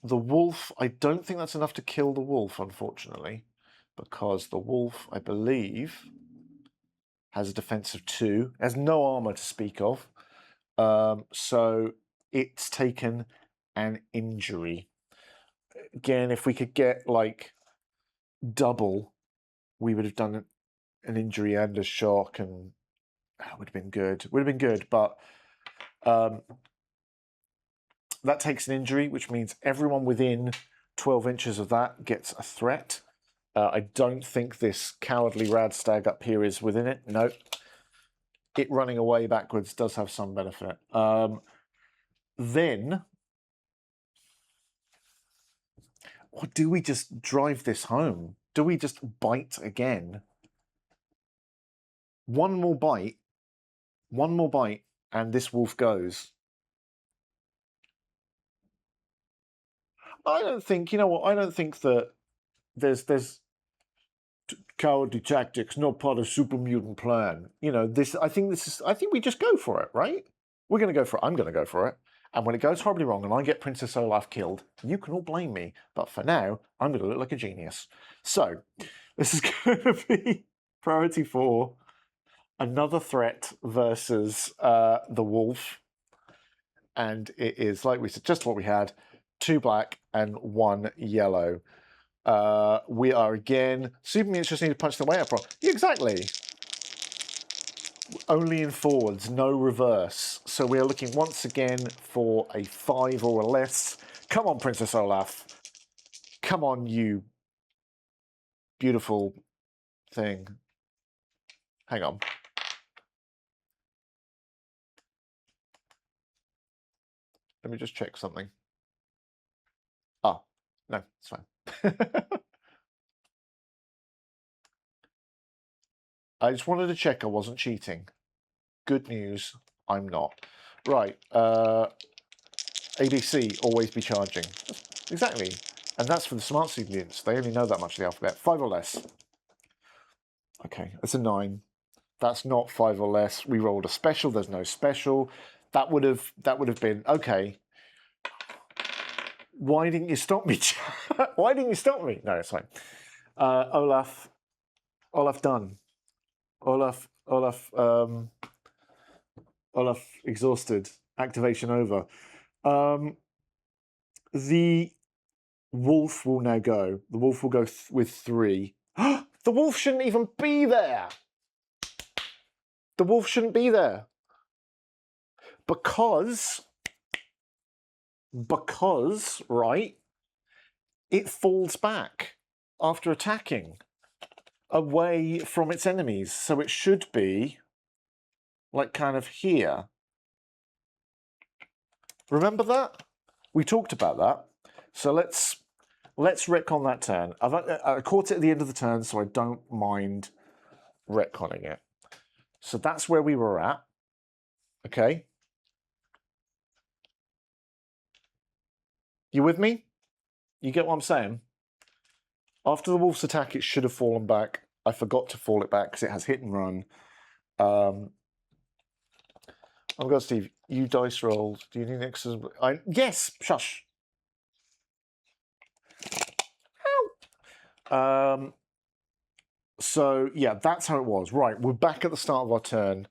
The wolf, I don't think that's enough to kill the wolf, unfortunately, because the wolf, I believe, has a defense of 2, has no armor to speak of, so it's taken an injury. Again, if we could get like double, we would have done an injury and a shock, and that would have been good. Would have been good, but that takes an injury, which means everyone within 12 inches of that gets a threat. I don't think this cowardly Radstag up here is within it. No. It running away backwards does have some benefit. Then, or do we just drive this home? Do we just bite again? One more bite, and this wolf goes. I don't think, you know what, I don't think that there's cowardly tactics, not part of Super Mutant plan. You know, I think we just go for it, right? We're going to go for it. I'm going to go for it. And when it goes horribly wrong and I get Princess Olaf killed, you can all blame me. But for now, I'm going to look like a genius. So, this is going to be priority 4. Another threat versus the wolf. And it is, like we said, just what we had. 2 black and 1 yellow. We are again... Super Mutants just need to punch their way up. Yeah, exactly. Only in forwards, no reverse. So we are looking once again for a 5 or less. Come on, Princess Olaf. Come on, you beautiful thing. Hang on. Let me just check something. Oh, no, it's fine. I just wanted to check I wasn't cheating. Good news, I'm not. Right, ABC, always be charging. Exactly. And that's for the smart Super Mutants. They only know that much of the alphabet. 5 or less. Okay, that's a 9. That's not 5 or less. We rolled a special. There's no special. That would have been okay. Why didn't you stop me? Why didn't you stop me? No, it's fine. Olaf done. Olaf exhausted. Activation over. The wolf will now go. The wolf will go with 3. The wolf shouldn't even be there. The wolf shouldn't be there. Because, right, it falls back after attacking away from its enemies. So it should be like kind of here. Remember that? We talked about that. So let's retcon that turn. I caught it at the end of the turn, so I don't mind retconning it. So that's where we were at. Okay. You with me? You get what I'm saying? After the wolf's attack, it should have fallen back. I forgot to fall it back because it has hit and run. Oh God, Steve, you dice rolled. Do you need X's? Yes, shush. So yeah, that's how it was. Right, we're back at the start of our turn.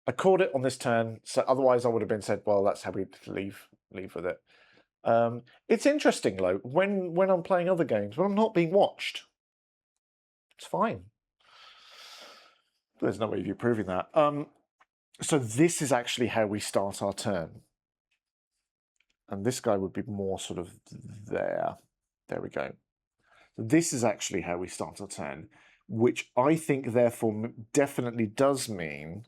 I caught it on this turn, so otherwise I would have been said, well, that's how we leave with it. It's interesting, though, when I'm playing other games, when I'm not being watched, it's fine. There's no way of you proving that. So this is actually how we start our turn. And this guy would be more sort of there. There we go. This is actually how we start our turn, which I think, therefore, definitely does mean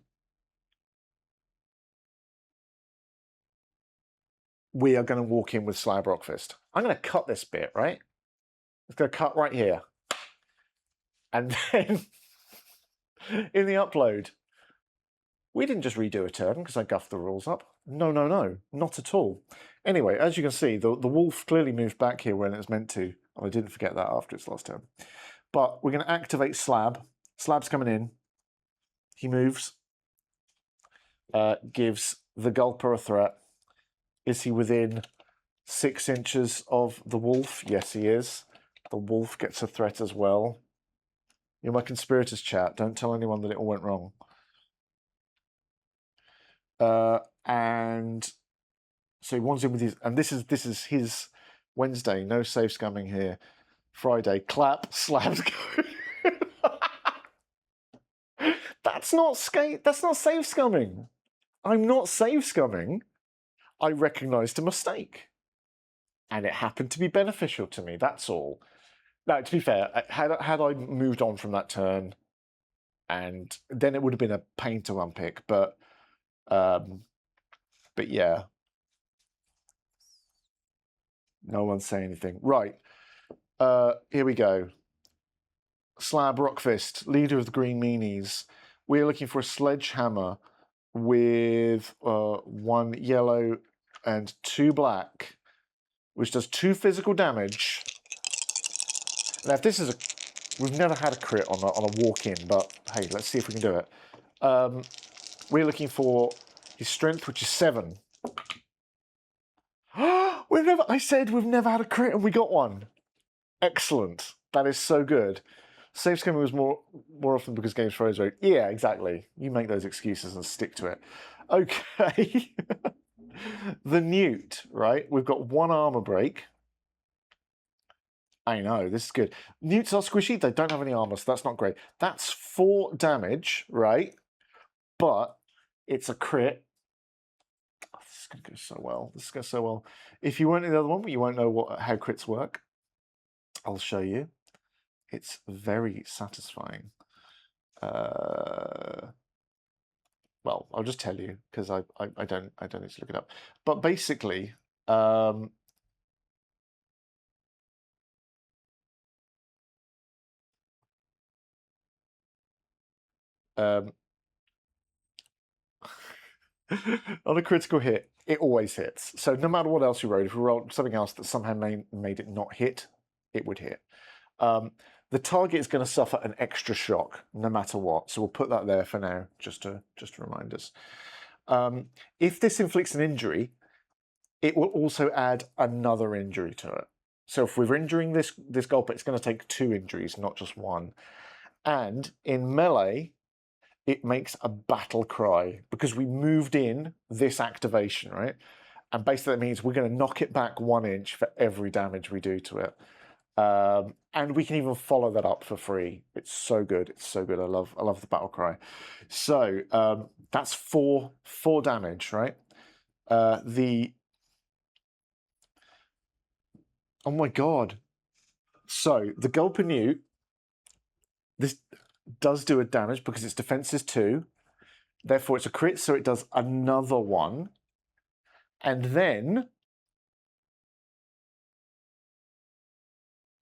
we are going to walk in with Slab Rockfist. I'm going to cut this bit, right? It's going to cut right here. And then in the upload, we didn't just redo a turn because I guffed the rules up. No, not at all. Anyway, as you can see, the wolf clearly moved back here when it was meant to. And I didn't forget that after its last turn. But we're going to activate Slab. Slab's coming in. He moves. Gives the Gulper a threat. Is he within 6 inches of the wolf? Yes, he is. The wolf gets a threat as well. You're my conspirators, chat. Don't tell anyone that it all went wrong. And so he wants in with his, and this is his Wednesday. No save scumming here. Friday, clap, slabs go. That's not save scumming. I'm not save scumming. I recognised a mistake, and it happened to be beneficial to me. That's all. Now, to be fair, had I moved on from that turn, and then it would have been a pain to unpick. But yeah, no one's saying anything. Right, here we go. Slab Rockfist, leader of the Green Meanies. We're looking for a sledgehammer with 1 yellow and 2 black, which does 2 physical damage. Now, if this is we've never had a crit on a walk-in, but hey, let's see if we can do it. We're looking for his strength, which is 7. I said we've never had a crit and we got one. Excellent. That is so good. Save scumming was more often because games froze rate. Yeah, exactly. You make those excuses and stick to it. Okay. The Newt, right? We've got 1 armor break. I know, this is good. Newts are squishy. They don't have any armor, so that's not great. That's 4 damage, right? but it's a crit. Oh, this is going to go so well. This is going to go so well. If you weren't in the other one, but you won't know how crits work, I'll show you. It's very satisfying. Well, I'll just tell you because I don't need to look it up. But basically, on a critical hit, it always hits. So no matter what else you rolled, if you rolled something else that somehow made it not hit, it would hit. The target is going to suffer an extra shock no matter what. So we'll put that there for now, just to remind us. If this inflicts an injury, it will also add another injury to it. So if we're injuring this Gulper, it's going to take 2 injuries, not just 1. And in melee, it makes a battle cry because we moved in this activation, right? And basically that means we're going to knock it back 1 inch for every damage we do to it. And we can even follow that up for free. It's so good. It's so good. I love the battle cry. So that's 4 damage, right? Oh my god. So the Gulper Newt, this does do a damage because its defense is 2. Therefore it's a crit, so it does another 1. And then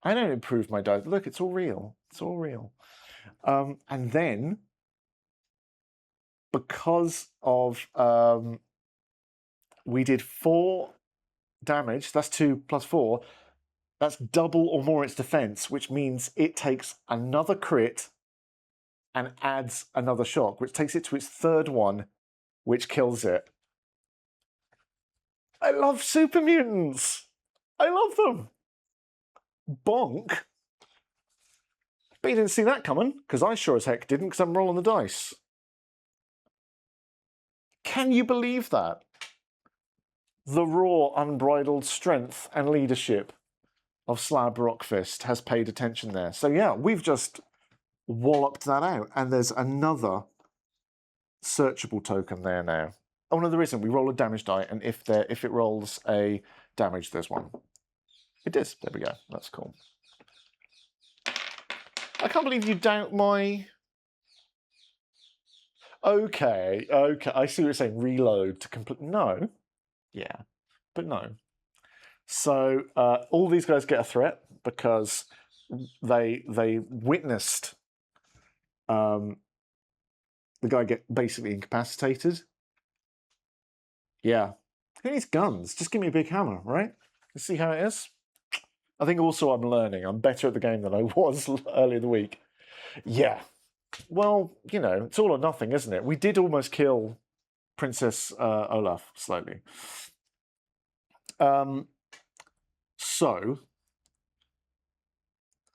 I don't improve my dice. Look, it's all real. It's all real. And then, because of we did 4 damage, that's 2 plus 4, that's double or more its defense, which means it takes another crit and adds another shock, which takes it to its 3rd one, which kills it. I love Super Mutants! I love them! Bonk! But you didn't see that coming, because I sure as heck didn't, because I'm rolling the dice. Can you believe that? The raw, unbridled strength and leadership of Slab Rockfist has paid attention there. So yeah, we've just walloped that out, and there's another searchable token there now. Oh no, there isn't. We roll a damage die, and if it rolls a damage, there's 1. It is. There we go. That's cool. I can't believe you doubt my... Okay. I see what you're saying. Reload to complete... No. Yeah, but no. So all these guys get a threat because they witnessed the guy get basically incapacitated. Yeah. Who needs guns? Just give me a big hammer, right? Let's see how it is. I think also I'm learning. I'm better at the game than I was earlier in the week. Yeah. Well, you know, it's all or nothing, isn't it? We did almost kill Princess Olaf slightly. So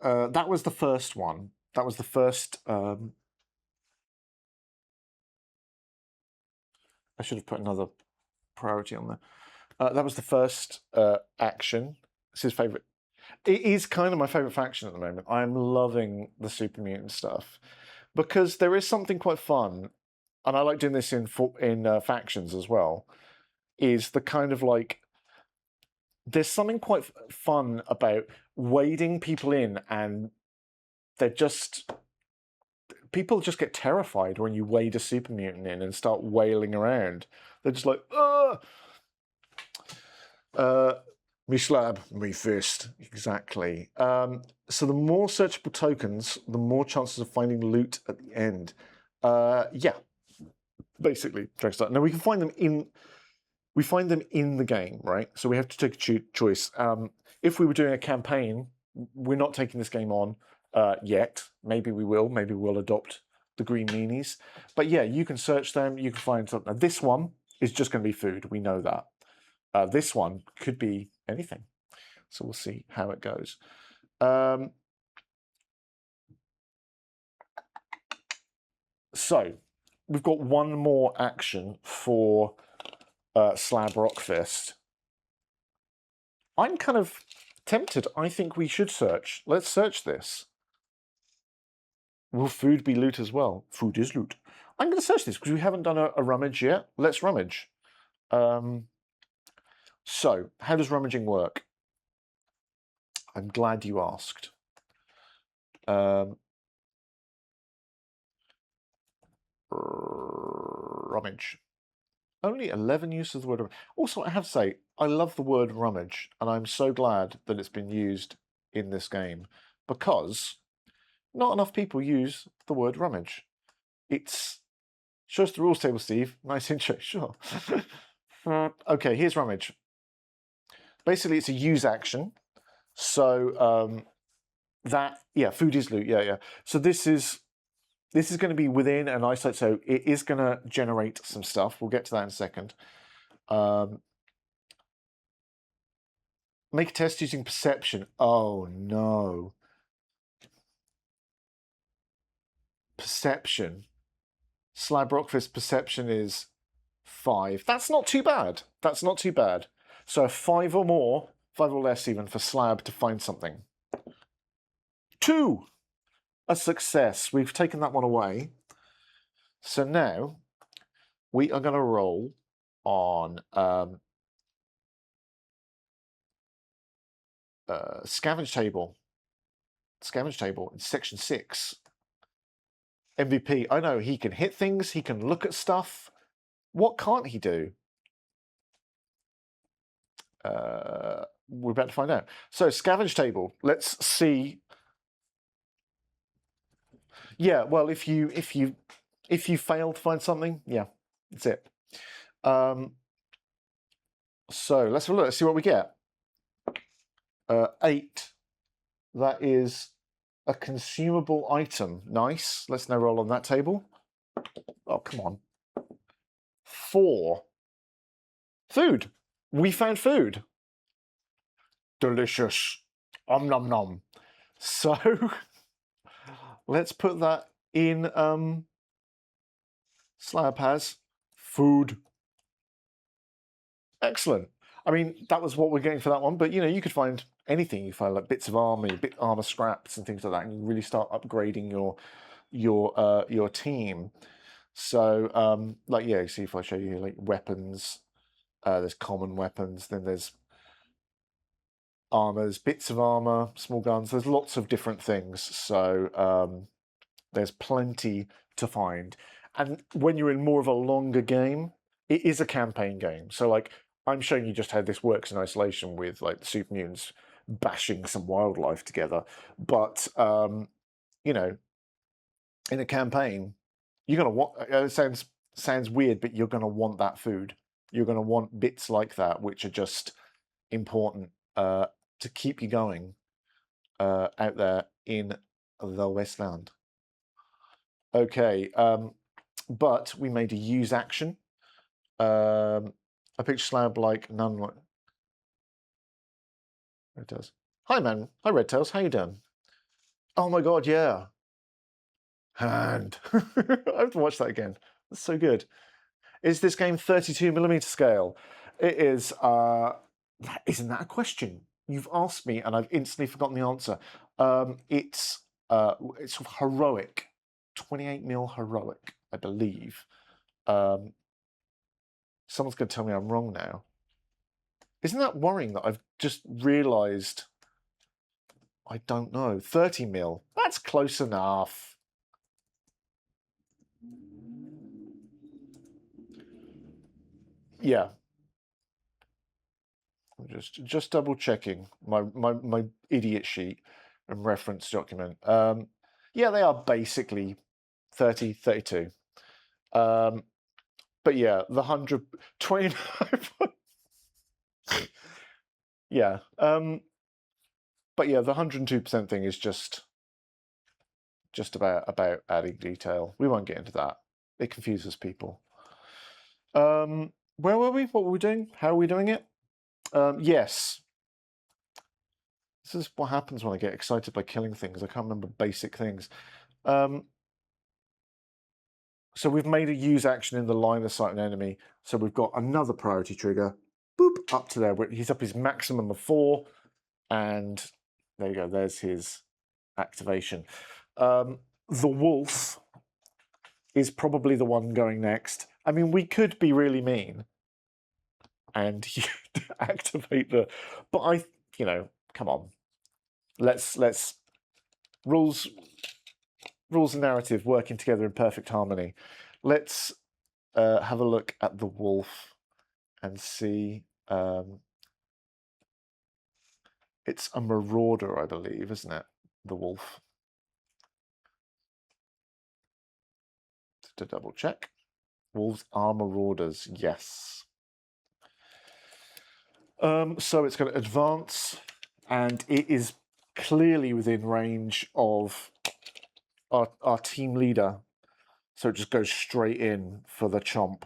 that was the first one. That was the first... I should have put another priority on there. That was the first action. It's his favourite. It is kind of my favourite faction at the moment. I'm loving the Super Mutant stuff because there is something quite fun, and I like doing this in factions as well, is the kind of like... There's something quite fun about wading people in, and they're just... People just get terrified when you wade a Super Mutant in and start wailing around. They're just like, me slab, me fist. Exactly. So the more searchable tokens, the more chances of finding loot at the end. Yeah, basically. Now we can find them in... We find them in the game, right? So we have to take a choice. If we were doing a campaign, we're not taking this game on yet. Maybe we will. Maybe we'll adopt the Green Meanies. But yeah, you can search them. You can find something. Now, this one is just going to be food. We know that. This one could be anything. So we'll see how it goes. So we've got one more action for Slab Rockfist. I'm kind of tempted. I think we should search. Let's search this. Will food be loot as well? Food is loot. I'm going to search this because we haven't done a rummage yet. Let's rummage. So, how does rummaging work? I'm glad you asked. Rummage. Only 11 uses of the word rummage. Also, I have to say, I love the word rummage, and I'm so glad that it's been used in this game, because not enough people use the word rummage. It's... Show us the rules table, Steve. Nice intro, sure. Okay, here's rummage. Basically, it's a use action. So food is loot. Yeah. So this is going to be within an isolate. So it is going to generate some stuff. We'll get to that in a second. Make a test using perception. Oh no. Perception. Slab Rockfist perception is 5. That's not too bad. That's not too bad. So 5 or more, 5 or less even, for Slab to find something. 2! A success. We've taken that one away. So now we are going to roll on Scavenge Table. Scavenge Table in Section 6. MVP. I know he can hit things, he can look at stuff. What can't he do? We're about to find out. So, Scavenge Table. Let's see. Yeah, well, if you fail to find something, yeah, that's it. So let's have a look. Let's see what we get. 8. That is a consumable item. Nice. Let's now roll on that table. Oh, come on. 4. Food. We found food. Delicious. Om nom nom. So let's put that in. Slab has food. Excellent. I mean, that was what we're getting for that one, but you could find anything. You find like bits of armor, armor scraps, and things like that, and you really start upgrading your team. So, see if I show you like weapons, there's common weapons, then there's armors, bits of armor, small guns. There's lots of different things. So there's plenty to find. And when you're in more of a longer game, it is a campaign game. So like, I'm showing you just how this works in isolation with like the Super Mutants bashing some wildlife together. But, in a campaign, you're going to want, it sounds weird, but you're going to want that food. You're going to want bits like that, which are just important to keep you going out there in the Wasteland. Okay, but we made a use action. I picked Slab like none. Red Tails. Hi, man. Hi, Red Tails. How you doing? Oh my god, yeah. Hand. I have to watch that again. That's so good. Is this game 32mm scale? It is. Isn't that a question? You've asked me, and I've instantly forgotten the answer. It's sort of heroic, 28mm heroic, I believe. Someone's going to tell me I'm wrong now. Isn't that worrying that I've just realised? I don't know. 30mm. That's close enough. Yeah. I'm just double checking my idiot sheet and reference document. Yeah, they are basically 30, 32. But yeah, the 129. Yeah. But yeah, the 102% thing is just about adding detail. We won't get into that. It confuses people. Where were we? What were we doing? How are we doing it? Yes. This is what happens when I get excited by killing things. I can't remember basic things. So we've made a use action in the line of sight of an enemy. So we've got another priority trigger. Boop, up to there. He's up his maximum of 4. And there you go. There's his activation. The wolf is probably the one going next. I mean, we could be really mean and activate the... But come on. Let's rules and narrative working together in perfect harmony. Let's have a look at the wolf and see. It's a marauder, I believe, isn't it? The wolf. To double check. Wolves are marauders, yes. So it's going to advance, and it is clearly within range of our team leader. So it just goes straight in for the chomp.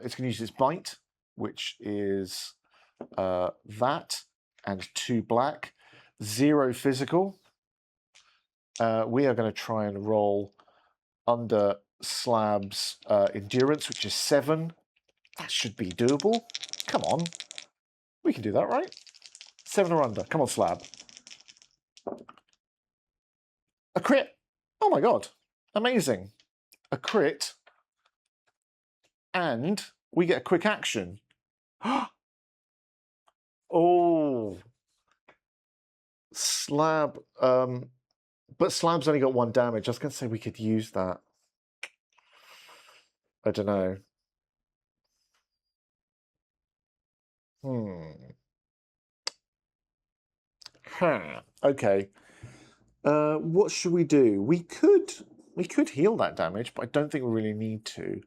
It's going to use its bite, which is that, and 2 black, 0 physical. We are going to try and roll under Slab's endurance, which is 7. That should be doable. Come on. We can do that, right? 7 or under. Come on, Slab. A crit. Oh my god. Amazing. A crit. And we get a quick action. Oh. Slab. But Slab's only got 1 damage. I was going to say we could use that. I don't know. Okay. What should we do? We could heal that damage, but I don't think we really need to.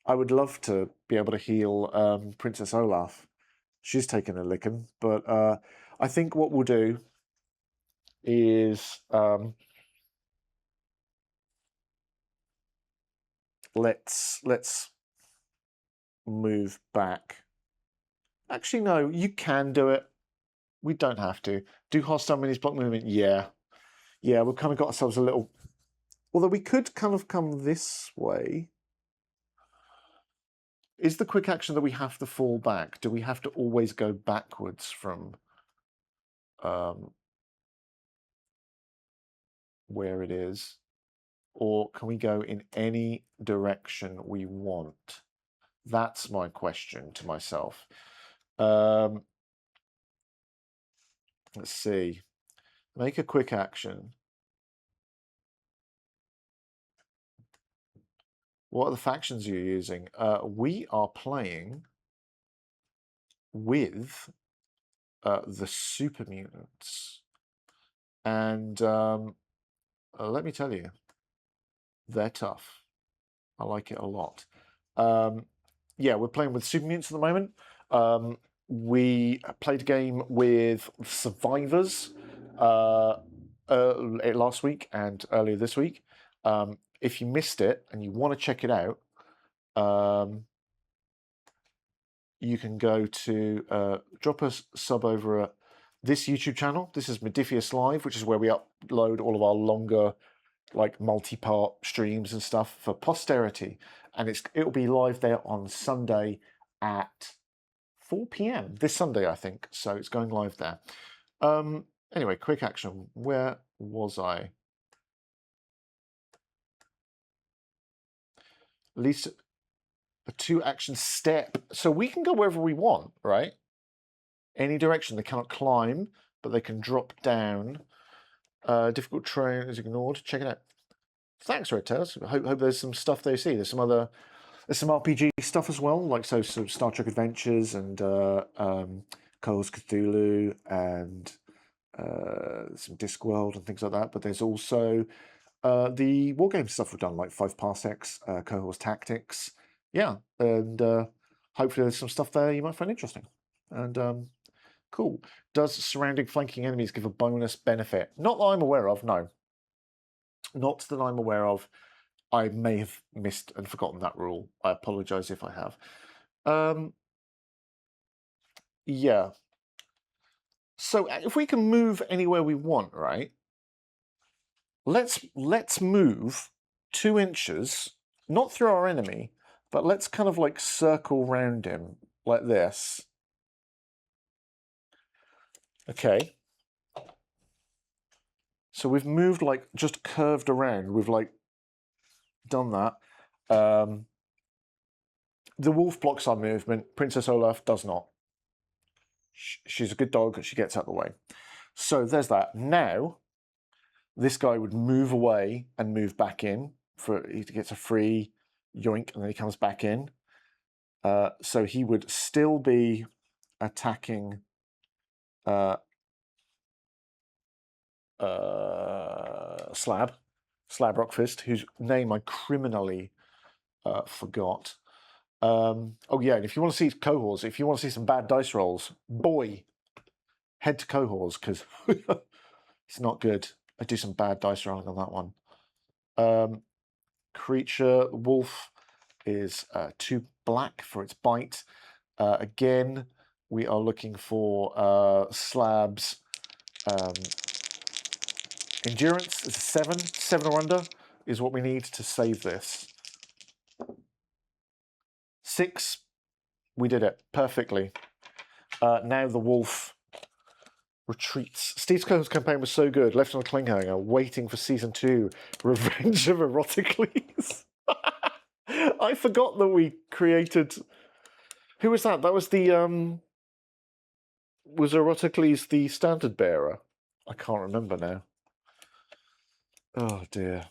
I would love to be able to heal Princess Olaf. She's taken a licking, but I think what we'll do is let's move back. Actually, no, you can do it. We don't have to. Do hostile minis block movement? Yeah. Yeah, we've kind of got ourselves a little... Although we could kind of come this way. Is the quick action that we have to fall back? Do we have to always go backwards from where it is? Or can we go in any direction we want? That's my question to myself. Let's see. Make a quick action. What are the factions you're using? We are playing with the Super Mutants. And let me tell you, they're tough. I like it a lot. Yeah, we're playing with Super Mutants at the moment. We played a game with Survivors last week and earlier this week. If you missed it and you want to check it out, you can go to drop a sub over at this YouTube channel. This is Modifius Live, which is where we upload all of our longer, like multi-part streams and stuff for posterity, and it'll be live there on Sunday at 4 p.m. this Sunday, I think. So it's going live there. Anyway, quick action. Where was I? At least a 2 action step. So we can go wherever we want, right? Any direction. They cannot climb, but they can drop down. Difficult terrain is ignored. Check it out. Thanks, Red Tails. Hope there's some stuff they see. There's some RPG stuff as well, like some Star Trek Adventures and Call's Cthulhu and some Discworld and things like that. But there's also the wargame stuff we've done, like 5 Parsecs, Cohort's Tactics. Yeah, and hopefully there's some stuff there you might find interesting. And cool. Does surrounding flanking enemies give a bonus benefit? Not that I'm aware of, no. Not that I'm aware of. I may have missed and forgotten that rule. I apologise if I have. Yeah. So if we can move anywhere we want, right? Let's move 2 inches, not through our enemy, but let's kind of like circle round him like this. Okay. So we've moved, like, just curved around. We've, like, done that. The wolf blocks our movement. Princess Olaf does not. She's a good dog. She gets out of the way. So there's that. Now, this guy would move away and move back in. He gets a free yoink, and then he comes back in. So he would still be attacking Slab Rockfist, whose name I criminally forgot. Oh yeah, and if you want to see cohorts, if you want to see some bad dice rolls, boy, head to cohorts, because it's not good. I do some bad dice rolling on that one. Creature, wolf is 2 black for its bite. Again, we are looking for Slab's endurance is a 7. 7 or under is what we need to save this. 6, we did it perfectly. Now the wolf retreats. Steve's Cole's campaign was so good. Left on a clinghanger, waiting for season 2, Revenge of Eroticles. I forgot that we created. Who was that? That was the was Eroticles the standard bearer? I can't remember now. Oh dear.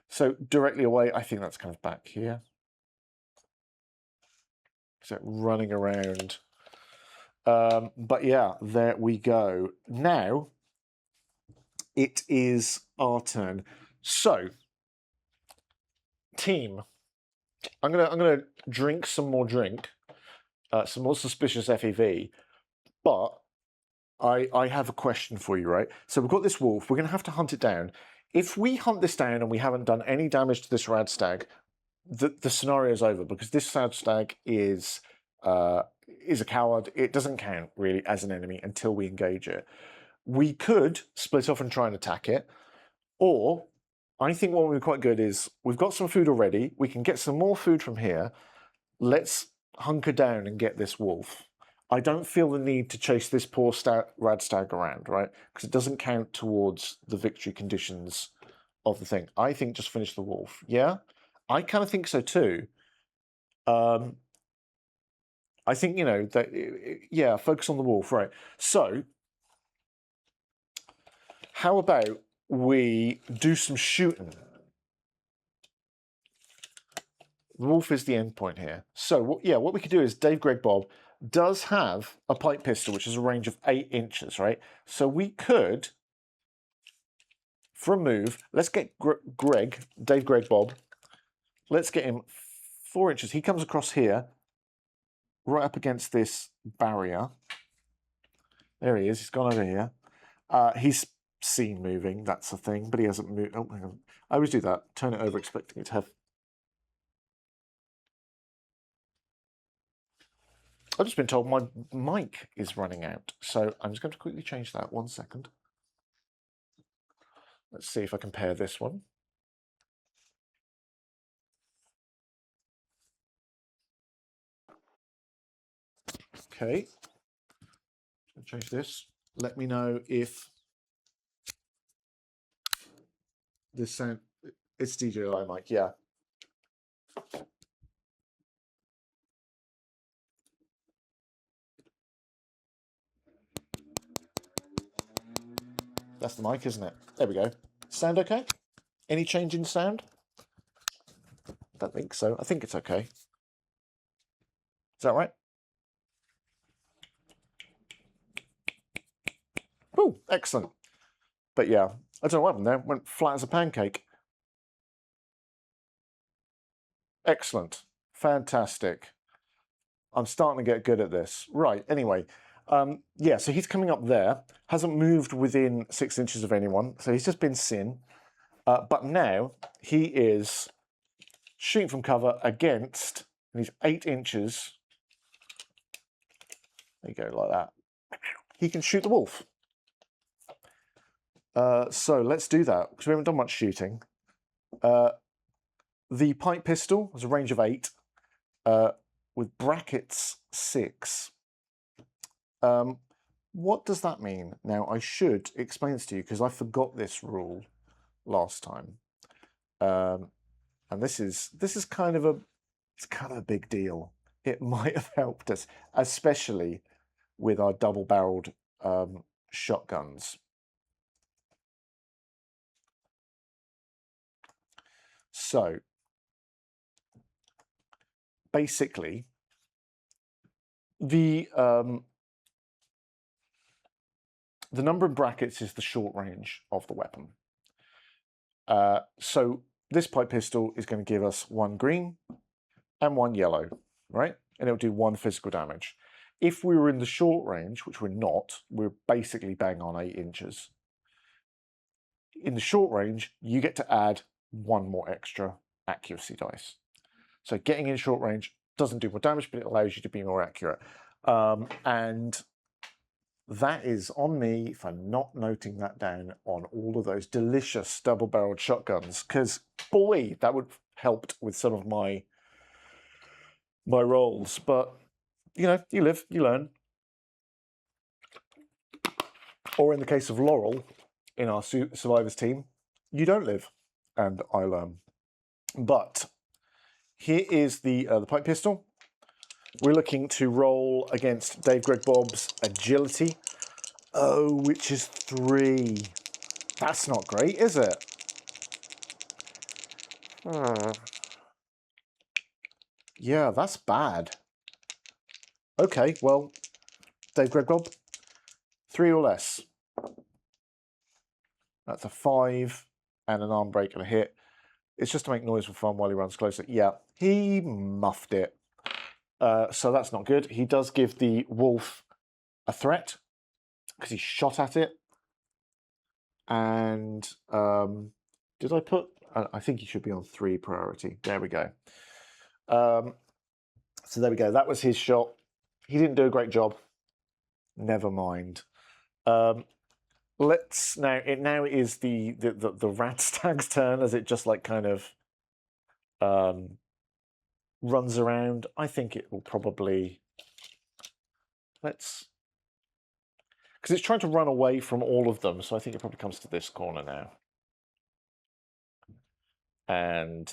So directly away, I think that's kind of back here. So running around. But yeah, there we go. Now it is our turn. So, team, I'm gonna drink some more drink, some more suspicious FEV, but I have a question for you, right? So we've got this wolf. We're gonna have to hunt it down. If we hunt this down and we haven't done any damage to this Radstag, the scenario's over, because this Radstag is a coward. It doesn't count really as an enemy until we engage it. We could split off and try and attack it, or I think what would be quite good is we've got some food already. We can get some more food from here. Let's hunker down and get this wolf. I don't feel the need to chase this poor Radstag around, right? Because it doesn't count towards the victory conditions of the thing. I think just finish the wolf. Yeah, I kind of think so too. I think, you know, that, yeah, focus on the wolf, right? So, how about we do some shooting? The wolf is the end point here. So, yeah, what we could do is Dave Greg Bob does have a pipe pistol, which is a range of 8 inches, right? So we could, for a move, let's get Dave Greg Bob, let's get him 4 inches. He comes across here, right up against this barrier. There he is. He's gone over here. He's seen moving. That's the thing, but he hasn't moved. Oh, hang on. I always do that. Turn it over, expecting it to have. I've just been told my mic is running out, so I'm just going to quickly change that. 1 second. Let's see if I compare this one. Okay. Change this. Let me know if this sound. It's DJI mic, yeah. That's the mic, isn't it? There we go. Sound okay? Any change in sound? I don't think so. I think it's okay. Is that right? Oh, excellent. But yeah, I don't know what happened there. It went flat as a pancake. Excellent. Fantastic. I'm starting to get good at this. Right, anyway. Yeah, so he's coming up there. Hasn't moved within 6 inches of anyone. So he's just been seen. But now he is shooting from cover against, and he's 8 inches. There you go, like that. He can shoot the wolf. So let's do that, because we haven't done much shooting. The pipe pistol has a range of 8, with brackets 6. What does that mean? Now, I should explain this to you because I forgot this rule last time. And this is kind of a big deal. It might have helped us, especially with our double-barreled shotguns. So basically, the number of brackets is the short range of the weapon. So this pipe pistol is going to give us 1 green and 1 yellow, right? And it'll do 1 physical damage. If we were in the short range, which we're not, we're basically bang on 8 inches. In the short range, you get to add 1 more extra accuracy dice. So getting in short range doesn't do more damage, but it allows you to be more accurate. And that is on me for not noting that down on all of those delicious double-barreled shotguns, because boy, that would have helped with some of my rolls. But you know, you live, you learn. Or in the case of Laurel, in our survivors team, you don't live, and I learn. But here is the pipe pistol. We're looking to roll against Dave Greg Bob's agility. Oh, which is 3. That's not great, is it? Yeah, that's bad. Okay, well, Dave Greg Bob, 3 or less. That's a 5 and an arm break and a hit. It's just to make noise for fun while he runs closer. Yeah, he muffed it. So that's not good. He does give the wolf a threat because he shot at it. And did I put... I think he should be on 3 priority. There we go. So there we go. That was his shot. He didn't do a great job. Never mind. Let's now. It is the Radstag's turn as it just like kind of runs around. I think it will probably because it's trying to run away from all of them. So I think it probably comes to this corner now. And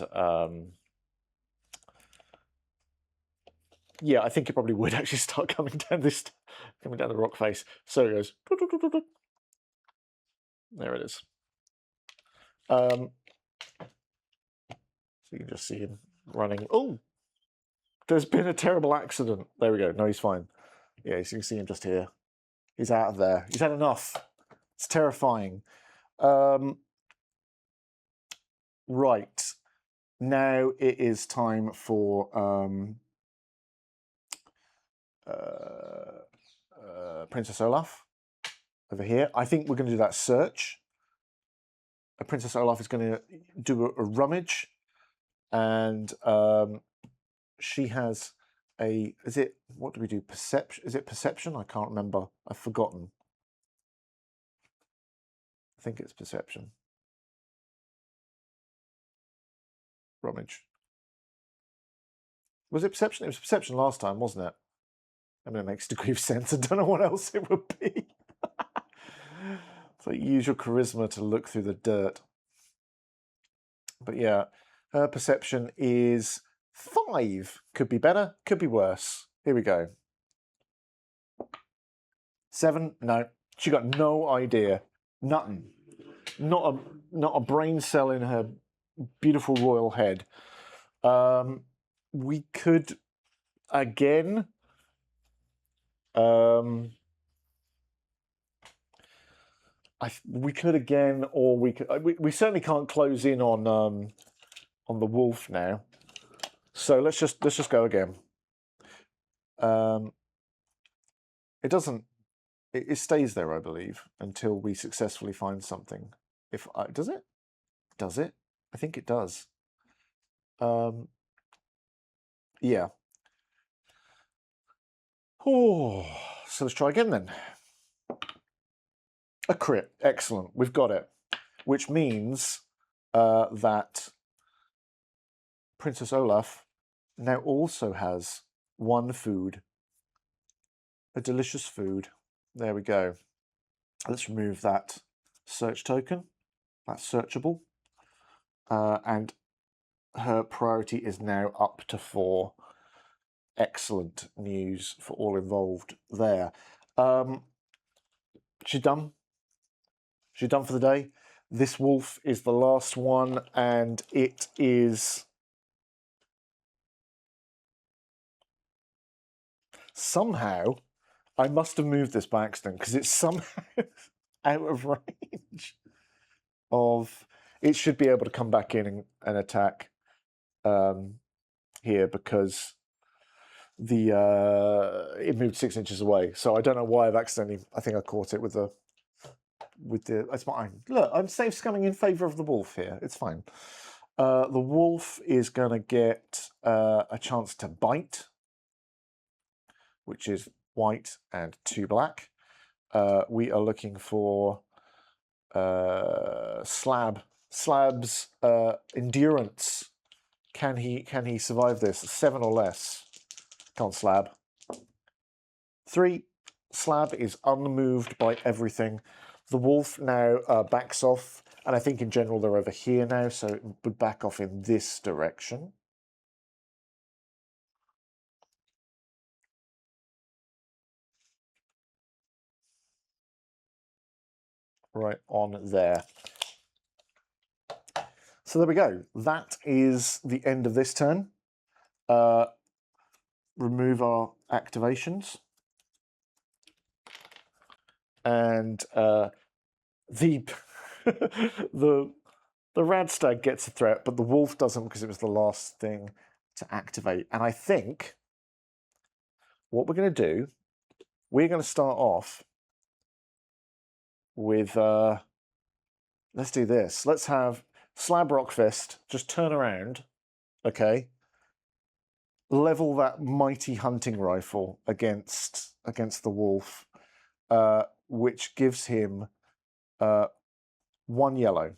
yeah, I think it probably would actually start coming down the rock face. So it goes. There it is. So you can just see him running. Oh, there's been a terrible accident. There we go. No, he's fine. Yeah, so you can see him just here. He's out of there. He's had enough. It's terrifying. Right. Now it is time for Princess Olaf over here. I think we're going to do that search. Princess Olaf is going to do a rummage, and she has a... Is it... What do we do? Perception? Is it perception? I can't remember. I've forgotten. I think it's perception. Rummage. Was it perception? It was perception last time, wasn't it? I mean, it makes a degree of sense. I don't know what else it would be. It's like use your charisma to look through the dirt. But yeah, her perception is 5. Could be better, could be worse. Here we go. 7, no. She got no idea. Nothing. Not a brain cell in her beautiful royal head. We could again we could again, or we could. We certainly can't close in on the wolf now. So let's just go again. It doesn't. It stays there, I believe, until we successfully find something. Does it? Does it? I think it does. Yeah. Oh, so let's try again then. A crit. Excellent. We've got it. Which means that Princess Olaf now also has 1 food. A delicious food. There we go. Let's remove that search token. That's searchable. And her priority is now up to 4. Excellent news for all involved there. She's done. She's done for the day. This wolf is the last one, and it is somehow, I must have moved this by accident because it's somehow out of range of, it should be able to come back in and attack here because it moved 6 inches away. So I don't know why I've accidentally, I think I caught it with the, it's fine. Look, I'm safe scumming in favour of the wolf here. It's fine. The wolf is going to get a chance to bite, which is white and 2 black. We are looking for Slab's endurance. Can he survive this? 7 or less. Come on, Slab. 3. Slab is unmoved by everything. The wolf now backs off, and I think in general they're over here now, so it would back off in this direction. Right on there. So there we go. That is the end of this turn. Remove our activations. And the Radstag gets a threat, but the wolf doesn't because it was the last thing to activate. And I think what we're going to do, we're going to start off with, let's do this. Let's have Slab Rockfist just turn around, okay, level that mighty hunting rifle against the wolf, which gives him 1 yellow.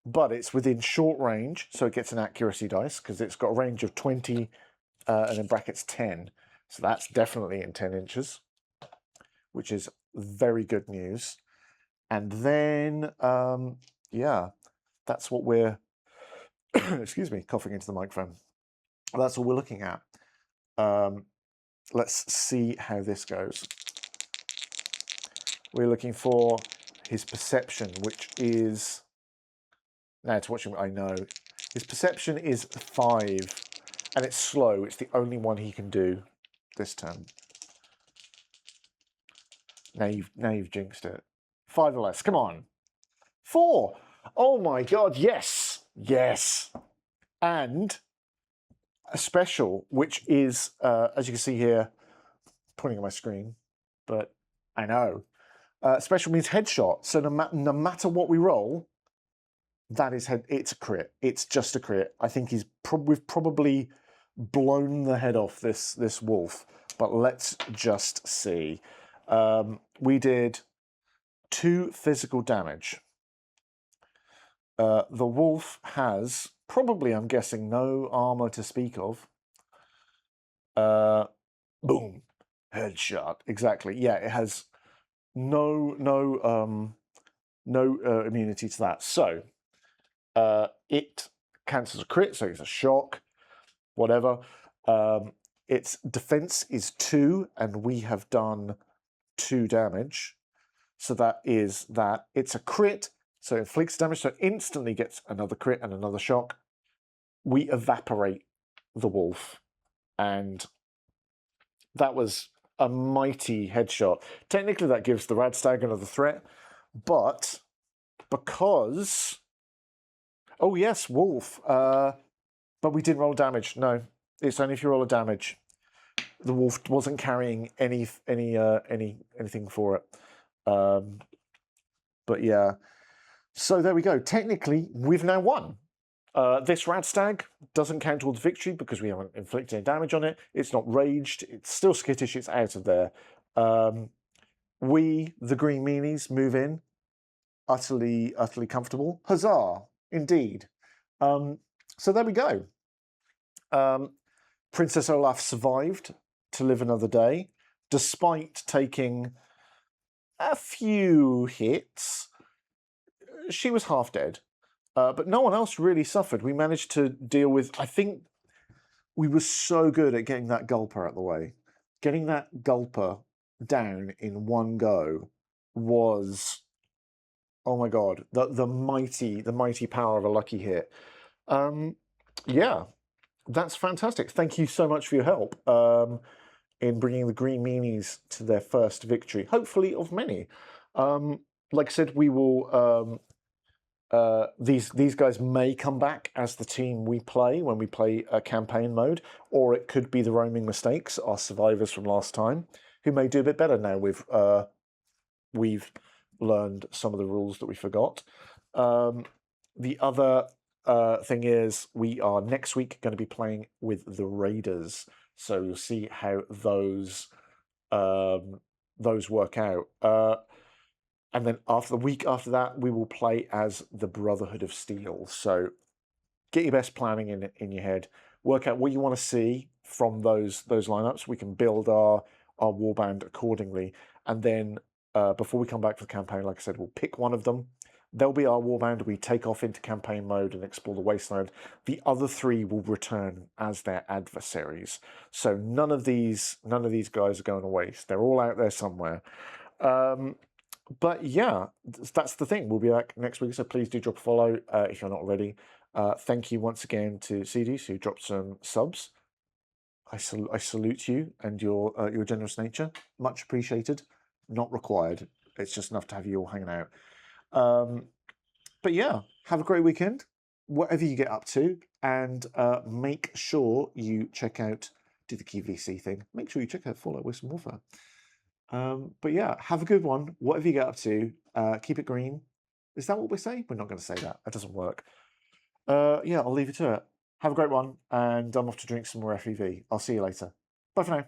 But it's within short range, so it gets an accuracy dice, because it's got a range of 20 and in brackets 10. So that's definitely in 10 inches, which is very good news. And then, yeah, that's what we're, excuse me, coughing into the microphone. That's what we're looking at. Let's see how this goes. We're looking for his perception, which is, now to watch him, I know. His perception is 5, and it's slow. It's the only one he can do this turn. Now you've jinxed it. 5 or less, come on. 4. Oh my God, yes, yes. And a special, which is, as you can see here, pointing on my screen, but I know. Special means headshot. So no matter what we roll, that is it's a crit. It's just a crit. I think we've probably blown the head off this wolf, but let's just see. We did 2 physical damage. The wolf has probably, I'm guessing, no armor to speak of. Boom, headshot. Exactly. Yeah, it has no immunity to that. So it cancels a crit, so it's a shock, whatever. Its defense is 2, and we have done 2 damage. So that is that. It's a crit, so it inflicts damage, so it instantly gets another crit and another shock. We evaporate the wolf, and that was a mighty headshot. Technically, that gives the Radstag another threat, but because... Oh, yes, wolf. But we didn't roll damage. No, it's only if you roll a damage. The wolf wasn't carrying anything for it. But yeah. So there we go. Technically, we've now won. This Radstag doesn't count towards victory because we haven't inflicted any damage on it. It's not raged. It's still skittish. It's out of there. We, the Green Meanies, move in. Utterly comfortable. Huzzah! Indeed. So there we go. Princess Olaf survived to live another day, despite taking a few hits. She was half dead, but no one else really suffered. We managed to deal with, I think we were so good at getting that Gulper out of the way. Getting that Gulper down in one go was, oh my god, the mighty power of a lucky hit. Yeah, that's fantastic. Thank you so much for your help in bringing the Green Meanies to their first victory, hopefully of many. Like I said, we will. These guys may come back as the team we play when we play a campaign mode, or it could be the roaming mistakes, our survivors from last time, who may do a bit better now we've learned some of the rules that we forgot. The other thing is we are next week going to be playing with the Raiders, so you'll see how those work out. And then after the week after that, we will play as the Brotherhood of Steel. So get your best planning in your head. Work out what you want to see from those lineups. We can build our warband accordingly. And then before we come back for the campaign, like I said, we'll pick one of them. They'll be our warband. We take off into campaign mode and explore the Wasteland. The other three will return as their adversaries. So none of these guys are going to waste. They're all out there somewhere. But yeah, that's the thing. We'll be back next week, so please do drop a follow if you're not already. Thank you once again to CDs who dropped some subs. I salute you and your generous nature. Much appreciated. Not required. It's just enough to have you all hanging out. But yeah, have a great weekend, whatever you get up to, and make sure you check out, do the key VC thing. Make sure you check out Fallout Wasteland Warfare. But yeah, have a good one. Whatever you get up to, keep it green. Is that what we say? We're not going to say that. That doesn't work. Yeah, I'll leave you to it. Have a great one, and I'm off to drink some more FEV. I'll see you later. Bye for now.